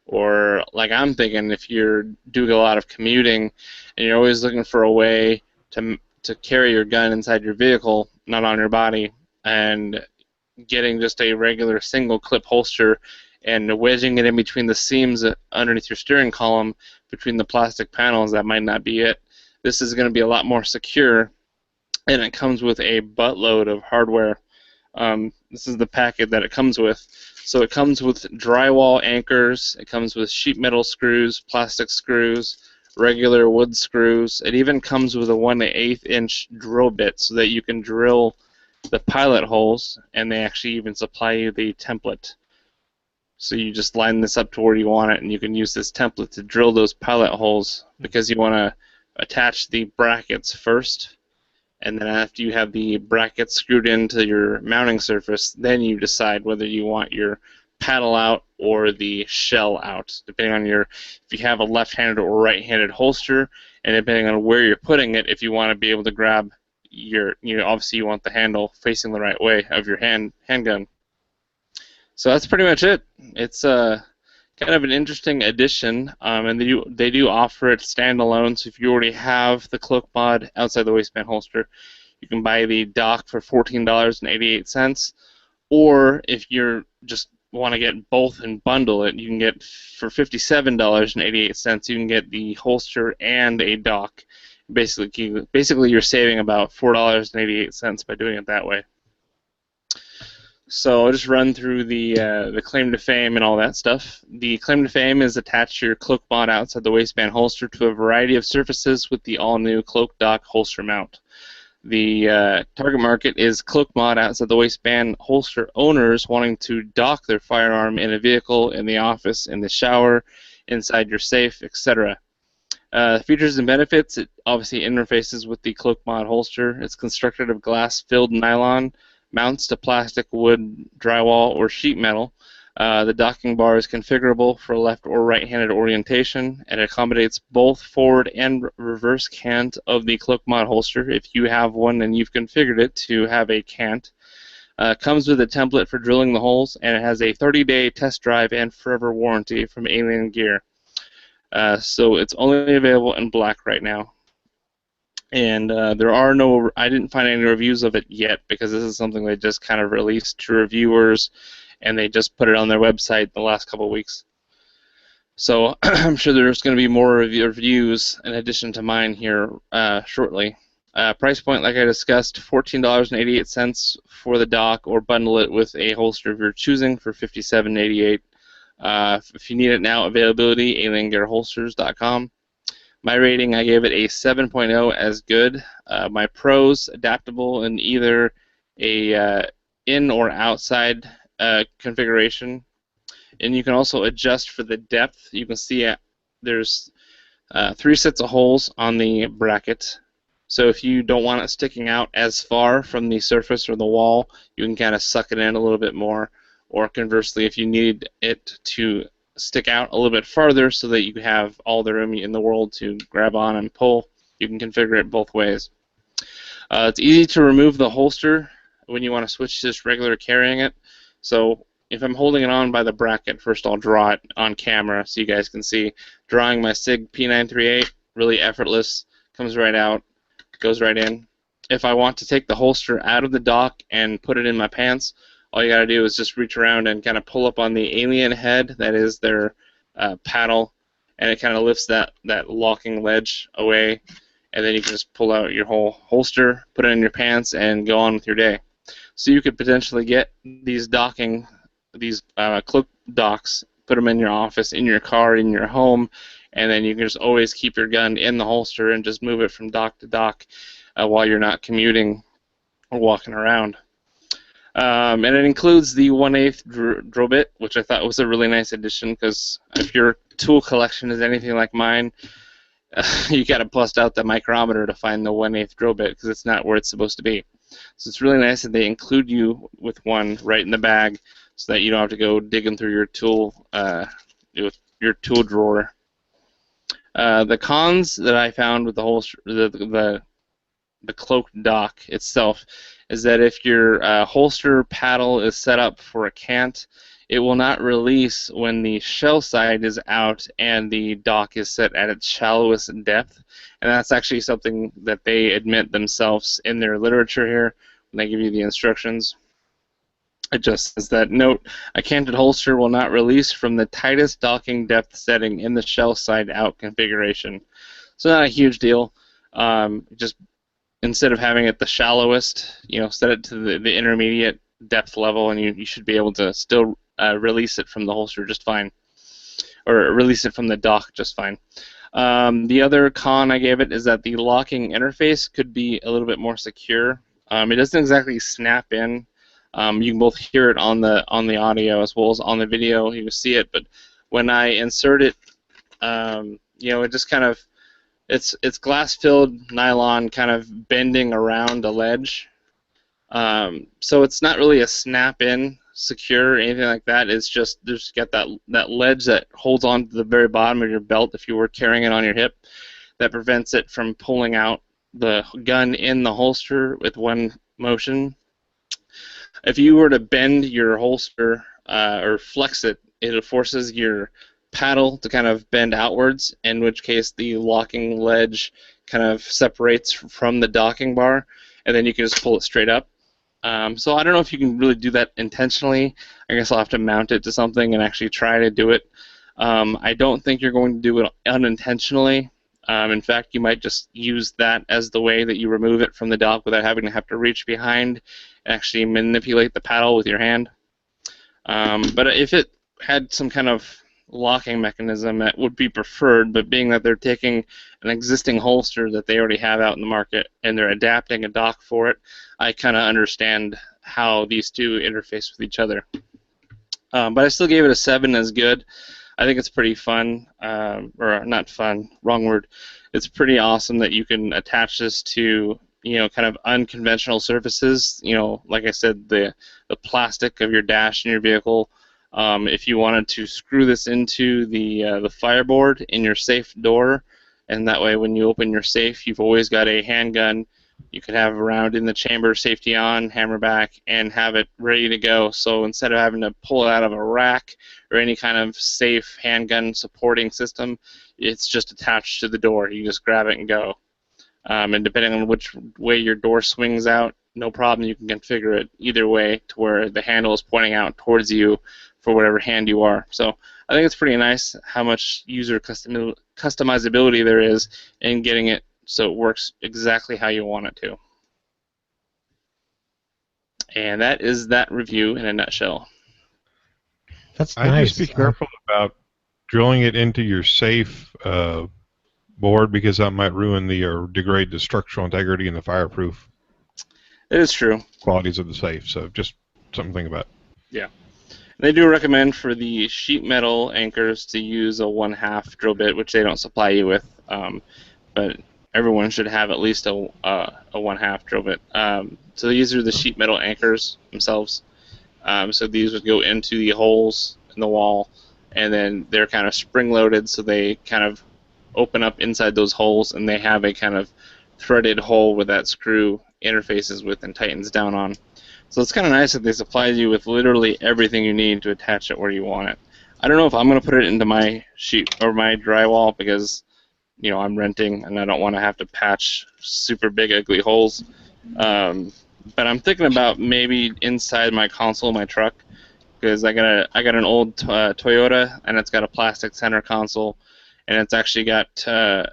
Or like I'm thinking, if you're doing a lot of commuting and you're always looking for a way to carry your gun inside your vehicle, not on your body, and getting just a regular single clip holster and wedging it in between the seams underneath your steering column between the plastic panels, that might not be it. This is going to be a lot more secure, and it comes with a buttload of hardware. This is the packet that it comes with. So it comes with drywall anchors, it comes with sheet metal screws, plastic screws, regular wood screws. It even comes with a 1/8 inch drill bit so that you can drill the pilot holes, and they actually even supply you the template. So you just line this up to where you want it, and you can use this template to drill those pilot holes, because you want to attach the brackets first, and then after you have the brackets screwed into your mounting surface, then you decide whether you want your paddle out or the shell out, depending on if you have a left-handed or right-handed holster, and depending on where you're putting it, if you want to be able to grab obviously you want the handle facing the right way of your handgun. So that's pretty much it. It's kind of an interesting addition, and they do offer it standalone. So if you already have the cloak mod outside the waistband holster, you can buy the dock for $14.88, or if you're just want to get both and bundle it, you can get for $57.88. You can get the holster and a dock. Basically, you're saving about $4.88 by doing it that way. So I'll just run through the claim to fame and all that stuff. The claim to fame is attach your cloak mod outside the waistband holster to a variety of surfaces with the all-new cloak dock holster mount. The target market is cloak mod outside the waistband holster owners wanting to dock their firearm in a vehicle, in the office, in the shower, inside your safe, etc. Features and benefits: it obviously interfaces with the cloak mod holster. It's constructed of glass-filled nylon, mounts to plastic, wood, drywall, or sheet metal. The docking bar is configurable for left or right-handed orientation, and it accommodates both forward and reverse cant of the cloak mod holster if you have one and you've configured it to have a cant. Comes with a template for drilling the holes, and it has a 30-day test drive and forever warranty from Alien Gear. So it's only available in black right now. And there are I didn't find any reviews of it yet, because this is something they just kind of released to reviewers, and they just put it on their website in the last couple of weeks. So I'm sure there's going to be more reviews in addition to mine here shortly. Price point, like I discussed, $14.88 for the dock, or bundle it with a holster of your choosing for $57.88. If you need it now, availability, aliengearholsters.com. My rating, I gave it a 7.0 as good. My pros, adaptable in either a in or outside configuration. And you can also adjust for the depth. You can see there's 3 sets of holes on the bracket. So if you don't want it sticking out as far from the surface or the wall, you can kind of suck it in a little bit more. Or conversely, if you need it to stick out a little bit farther so that you have all the room in the world to grab on and pull, you can configure it both ways. It's easy to remove the holster when you want to switch to just regular carrying it. So if I'm holding it on by the bracket, first I'll draw it on camera so you guys can see. Drawing my SIG P938, really effortless, comes right out, goes right in. If I want to take the holster out of the dock and put it in my pants, all you got to do is just reach around and kind of pull up on the alien head, that is their paddle, and it kind of lifts that locking ledge away, and then you can just pull out your whole holster, put it in your pants, and go on with your day. So you could potentially get these cloak docks, put them in your office, in your car, in your home, and then you can just always keep your gun in the holster and just move it from dock to dock while you're not commuting or walking around. And it includes the 1/8 drill bit, which I thought was a really nice addition, because if your tool collection is anything like mine, you got to bust out the micrometer to find the 1/8 drill bit, because it's not where it's supposed to be. So it's really nice that they include you with one right in the bag, so that you don't have to go digging through your tool drawer. The cons that I found with the holster, the cloak dock itself, is that if your holster paddle is set up for a cant, it will not release when the shell side is out and the dock is set at its shallowest depth. And that's actually something that they admit themselves in their literature here when they give you the instructions. It just says that, note, a canted holster will not release from the tightest docking depth setting in the shell side out configuration. So not a huge deal. Just instead of having it the shallowest, set it to the intermediate depth level, and you should be able to still release it from the holster just fine, or release it from the dock just fine. The other con I gave it is that the locking interface could be a little bit more secure. It doesn't exactly snap in. You can both hear it on the audio as well as on the video. You can see it, but when I insert it, it just kind of, it's glass-filled nylon kind of bending around a ledge. So it's not really a snap-in secure or anything like that. It's just there's got that ledge that holds on to the very bottom of your belt if you were carrying it on your hip, that prevents it from pulling out the gun in the holster with one motion. If you were to bend your holster or flex it, it forces your paddle to kind of bend outwards, in which case the locking ledge kind of separates from the docking bar, and then you can just pull it straight up. So I don't know if you can really do that intentionally. I guess I'll have to mount it to something and actually try to do it. I don't think you're going to do it unintentionally. In fact, you might just use that as the way that you remove it from the dock without having to have to reach behind and actually manipulate the paddle with your hand. But if it had some kind of locking mechanism, that would be preferred, but being that they're taking an existing holster that they already have out in the market and they're adapting a dock for it, I kind of understand how these two interface with each other. But I still gave it a 7 as good. I think it's pretty fun, or not fun, wrong word. It's pretty awesome that you can attach this to, kind of unconventional surfaces. Like I said, the plastic of your dash in your vehicle. If you wanted to screw this into the fireboard in your safe door, and that way when you open your safe, you've always got a handgun you could have around in the chamber, safety on, hammer back, and have it ready to go. So instead of having to pull it out of a rack or any kind of safe handgun supporting system, it's just attached to the door. You just grab it and go. And depending on which way your door swings out, no problem, you can configure it either way to where the handle is pointing out towards you for whatever hand you are. So I think it's pretty nice how much user customizability there is in getting it so it works exactly how you want it to. And that is that review in a nutshell. That's I'd nice. just be careful about drilling it into your safe board, because that might ruin or degrade the structural integrity and the fireproof It is true. qualities of the safe. So just something to think about. Yeah. They do recommend for the sheet metal anchors to use a 1/2 drill bit, which they don't supply you with. But everyone should have at least a 1/2 drill bit. So these are the sheet metal anchors themselves. So these would go into the holes in the wall, and then they're kind of spring-loaded, so they kind of open up inside those holes, and they have a kind of threaded hole where that screw interfaces with and tightens down on. So it's kind of nice that they supply you with literally everything you need to attach it where you want it. I don't know if I'm going to put it into my sheet or my drywall because, you know, I'm renting and I don't want to have to patch super big ugly holes. But I'm thinking about maybe inside my console of my truck, because I got an old Toyota, and it's got a plastic center console, and it's actually got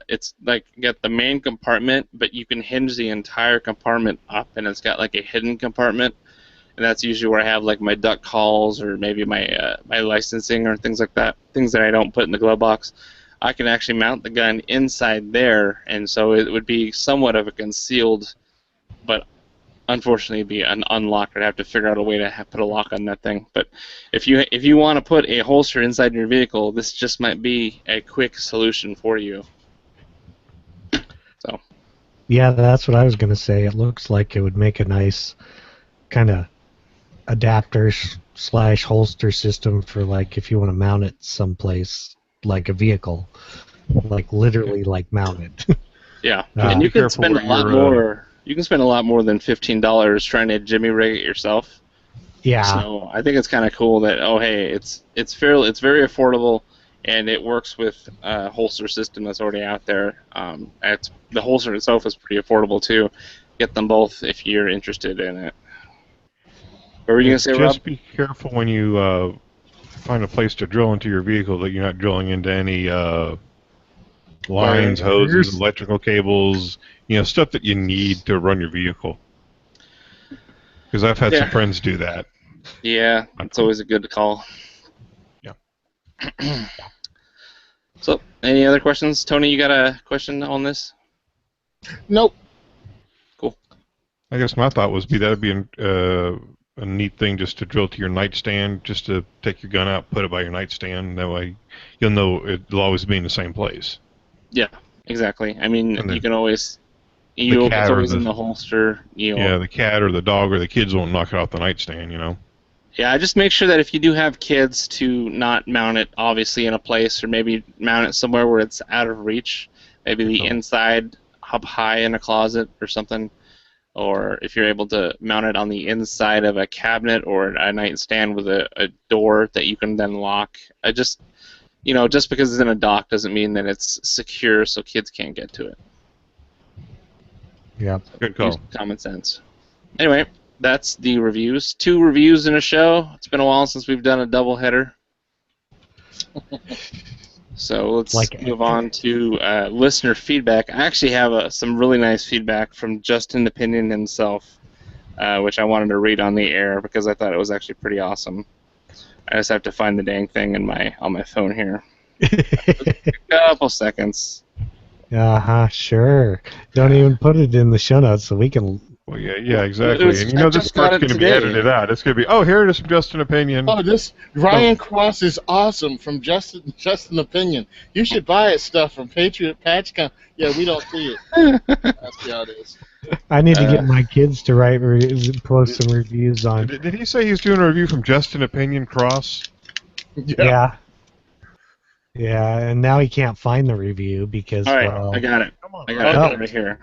it's like got the main compartment, but you can hinge the entire compartment up, and it's got like a hidden compartment, and that's usually where I have like my duck calls or maybe my my licensing or things like that, things that I don't put in the glove box. I can actually mount the gun inside there, and so it would be somewhat of a concealed, but unfortunately be unlocked. I'd have to figure out a way to put a lock on that thing. But if you want to put a holster inside your vehicle, this just might be a quick solution for you. So. Yeah, that's what I was going to say. It looks like it would make a nice kind of adapter / holster system for, like, if you want to mount it someplace, like a vehicle, like literally like mount it. Yeah, and you can spend a lot more. You can spend a lot more than $15 trying to jimmy rig it yourself. Yeah. So I think it's kind of cool that it's very affordable, and it works with a holster system that's already out there. The holster itself is pretty affordable too. Get them both if you're interested in it. What were you gonna say, Rob? Just be careful when you find a place to drill into your vehicle that you're not drilling into any lines, hoses, electrical cables, stuff that you need to run your vehicle. Because I've had some friends do that. Yeah, it's always a good call. Yeah. So, any other questions? Tony, you got a question on this? Nope. Cool. I guess my thought was that'd be a neat thing just to drill to your nightstand, just to take your gun out, put it by your nightstand. That way you'll know it'll always be in the same place. Yeah, exactly. I mean, you can always... It's always in the holster. Yeah, the cat or the dog or the kids won't knock it off the nightstand, Yeah, just make sure that if you do have kids, to not mount it, obviously, in a place, or maybe mount it somewhere where it's out of reach. Maybe the inside, up high in a closet or something. Or if you're able to mount it on the inside of a cabinet or a nightstand with a door that you can then lock. Just because it's in a dock doesn't mean that it's secure so kids can't get to it. Yeah. Good call. Use common sense. Anyway, that's the reviews. 2 reviews in a show. It's been a while since we've done a double header. So let's move on to listener feedback. I actually have some really nice feedback from Justin Opinion himself, which I wanted to read on the air because I thought it was actually pretty awesome. I just have to find the dang thing on my phone here. A couple seconds. Sure. Don't even put it in the show notes so we can... Well, yeah, exactly. And this part's going to be edited out. It's going to be, here it is from Justin Opinion. Oh, this Ryan Cross is awesome from Justin Opinion. You should buy his stuff from Patriot Patch Con. Yeah, we don't see it. That's how it is. I need to get my kids to write post some reviews on... Did he say he's doing a review from Justin Opinion Cross? Yeah. Yeah, and now he can't find the review because, all right, I got it. I got it right here.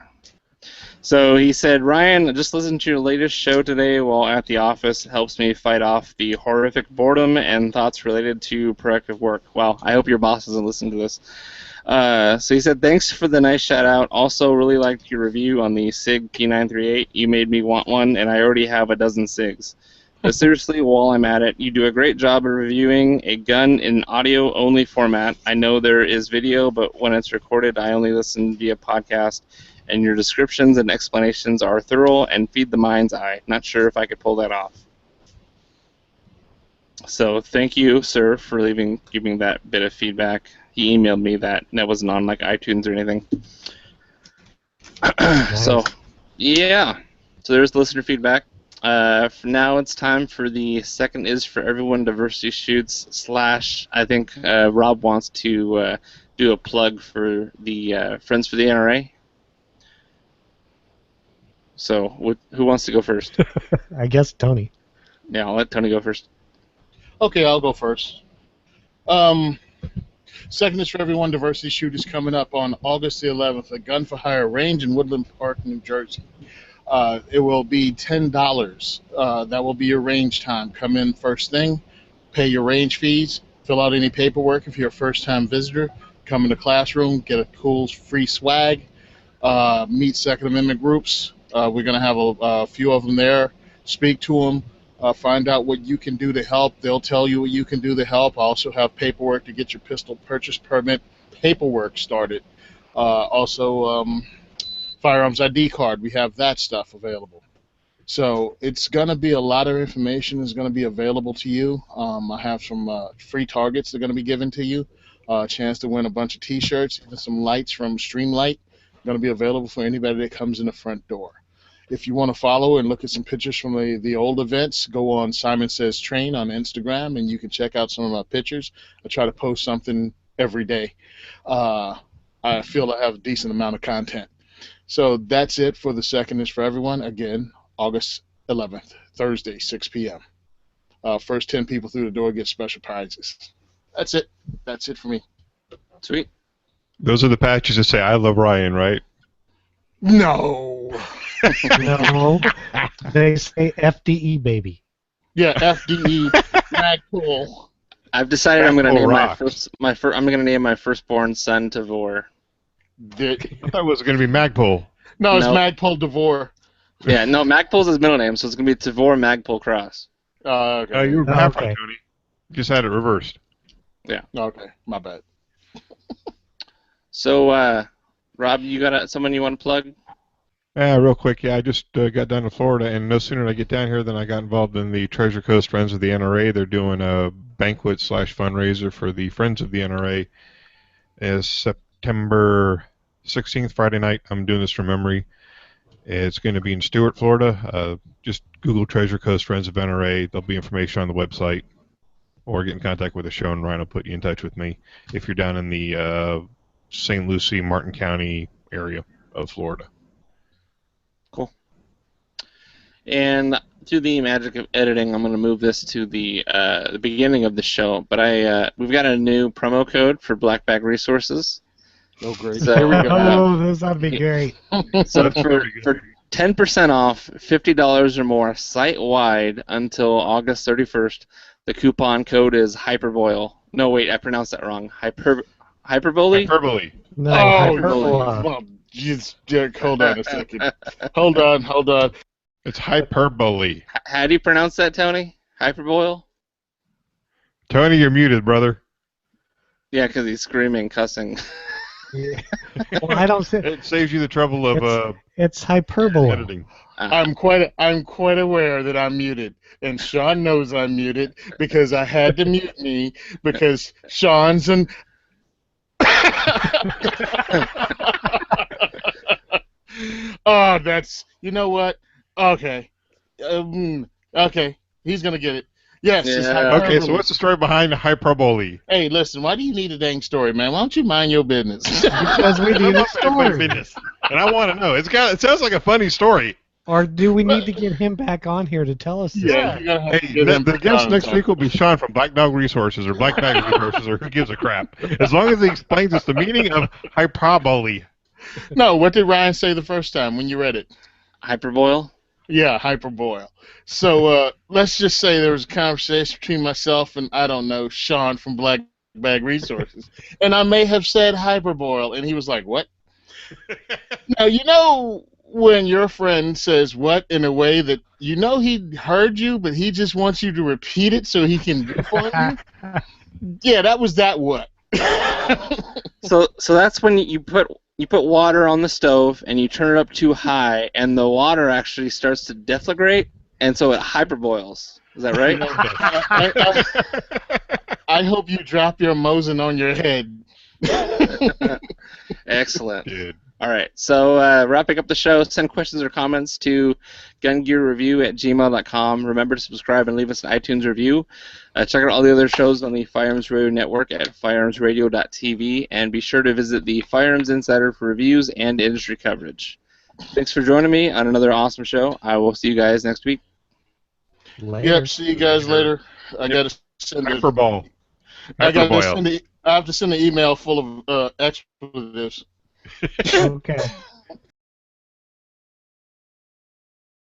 So he said, Ryan, I just listened to your latest show today while at the office. It helps me fight off the horrific boredom and thoughts related to proactive work. Well, I hope your boss doesn't listen to this. So he said, thanks for the nice shout out. Also, really liked your review on the SIG P938. You made me want one, and I already have a dozen SIGs. But seriously, while I'm at it, you do a great job of reviewing a gun in audio-only format. I know there is video, but when it's recorded, I only listen via podcast, and your descriptions and explanations are thorough and feed the mind's eye. Not sure if I could pull that off. So thank you, sir, for giving that bit of feedback. He emailed me that, and that wasn't on like iTunes or anything. Nice. So, yeah. So there's listener feedback. For now, it's time for the Second Is for Everyone Diversity Shoots / I think Rob wants to do a plug for the Friends for the NRA. So who wants to go first? I guess Tony. Yeah, I'll let Tony go first. Okay, I'll go first. Second is for Everyone Diversity Shoot is coming up on August the 11th at Gun for Hire Range in Woodland Park, New Jersey. It will be $10. That will be your range time. Come in first thing, pay your range fees, fill out any paperwork if you're a first-time visitor, come in the classroom, get a cool free swag, meet Second Amendment groups. We're going to have a few of them there. Speak to them. Find out what you can do to help. They'll tell you what you can do to help. I also have paperwork to get your pistol purchase permit paperwork started. Also, firearms ID card. We have that stuff available. So it's going to be a lot of information is going to be available to you. I have some free targets that are going to be given to you. A chance to win a bunch of T-shirts, even some lights from Streamlight. Going to be available for anybody that comes in the front door. If you want to follow and look at some pictures from the old events, go on Simon Says Train on Instagram, and you can check out some of my pictures. I try to post something every day. I feel I have a decent amount of content. So that's it for the Second is for Everyone. Again, August 11th, Thursday, 6 p.m. First 10 people through the door get special prizes. That's it. That's it for me. Sweet. Those are the patches that say "I love Ryan," right? No. No, they say FDE baby. Yeah, FDE Magpul. I've decided I'm going to name rocks. I'm going to name my firstborn son Tavor. I thought it was going to be Magpul. No, it's No. Magpul Devore. Yeah, no, Magpul's his middle name, so it's going to be Tavor Magpul Cross. Okay. You were Oh, halfway, okay. Tony. Just had it reversed. Okay, my bad. So, Rob, you got someone you want to plug? Yeah, real quick. Yeah, I just got down to Florida, and no sooner did I get down here than I got involved in the Treasure Coast Friends of the NRA. They're doing a banquet / fundraiser for the Friends of the NRA. It's September 16th, Friday night. I'm doing this from memory. It's going to be in Stuart, Florida. Just Google Treasure Coast Friends of NRA. There'll be information on the website, or get in contact with the show, and Ryan will put you in touch with me if you're down in the St. Lucie, Martin County area of Florida. And through the magic of editing, I'm going to move this to the beginning of the show. But we've got a new promo code for Black Bag Resources. Oh, great. So, Here we go. Oh, this ought to be great. So for 10% off, $50 or more site-wide until August 31st, the coupon code is Hyperboil. No, wait, I pronounced that wrong. Hyperbole? Hyperbole. No, Oh, hyperbola. well, geez, Derek, hold on a second. Hold on. It's hyperbole. How do you pronounce that, Tony? Hyperboil? Tony, you're muted, brother. Yeah, because he's screaming, cussing. Yeah. Well, I don't say It saves you the trouble of it's hyperbola. editing. I'm quite aware that I'm muted, and Sean knows I'm muted because I had to mute me because Sean's an. Oh, you know what? Okay. Okay, he's gonna get it. Yes. It's Yeah. hyperbole. Okay, so what's the story behind hyperbole? Hey, listen, why do you need a dang story, man? Why don't you mind your business? Because we need a story. And I want to know. It sounds like a funny story. Or do we need to get him back on here to tell us this? Yeah, you're gonna have to Hey, get him the back guest on. next week will be Sean from Black Dog Resources or Black Bag Resources or who gives a crap. As long as he explains us the meaning of hyperbole. No, what did Ryan say the first time when you read it? Hyperboil? Yeah, hyperboil. So let's just say there was a conversation between myself and, I don't know, Sean from Black Bag Resources. And I may have said hyperboil, and he was like, what? Now, you know when your friend says what in a way that you know he heard you, but he just wants you to repeat it so he can goof on you? Yeah, that was that what. So that's when you put water on the stove and you turn it up too high, and the water actually starts to deflagrate, and so it hyperboils. Is that right? I hope you drop your Mosin on your head. Excellent. Dude. All right, so wrapping up the show, send questions or comments to gungearreview@gmail.com. Remember to subscribe and leave us an iTunes review. Check out all the other shows on the Firearms Radio Network at firearmsradio.tv, and be sure to visit the Firearms Insider for reviews and industry coverage. Thanks for joining me on another awesome show. I will see you guys next week. Later. Yep. See you guys later. I gotta send Hyper ball. I Hyper gotta boil. I have to send an email full of expletives. Okay.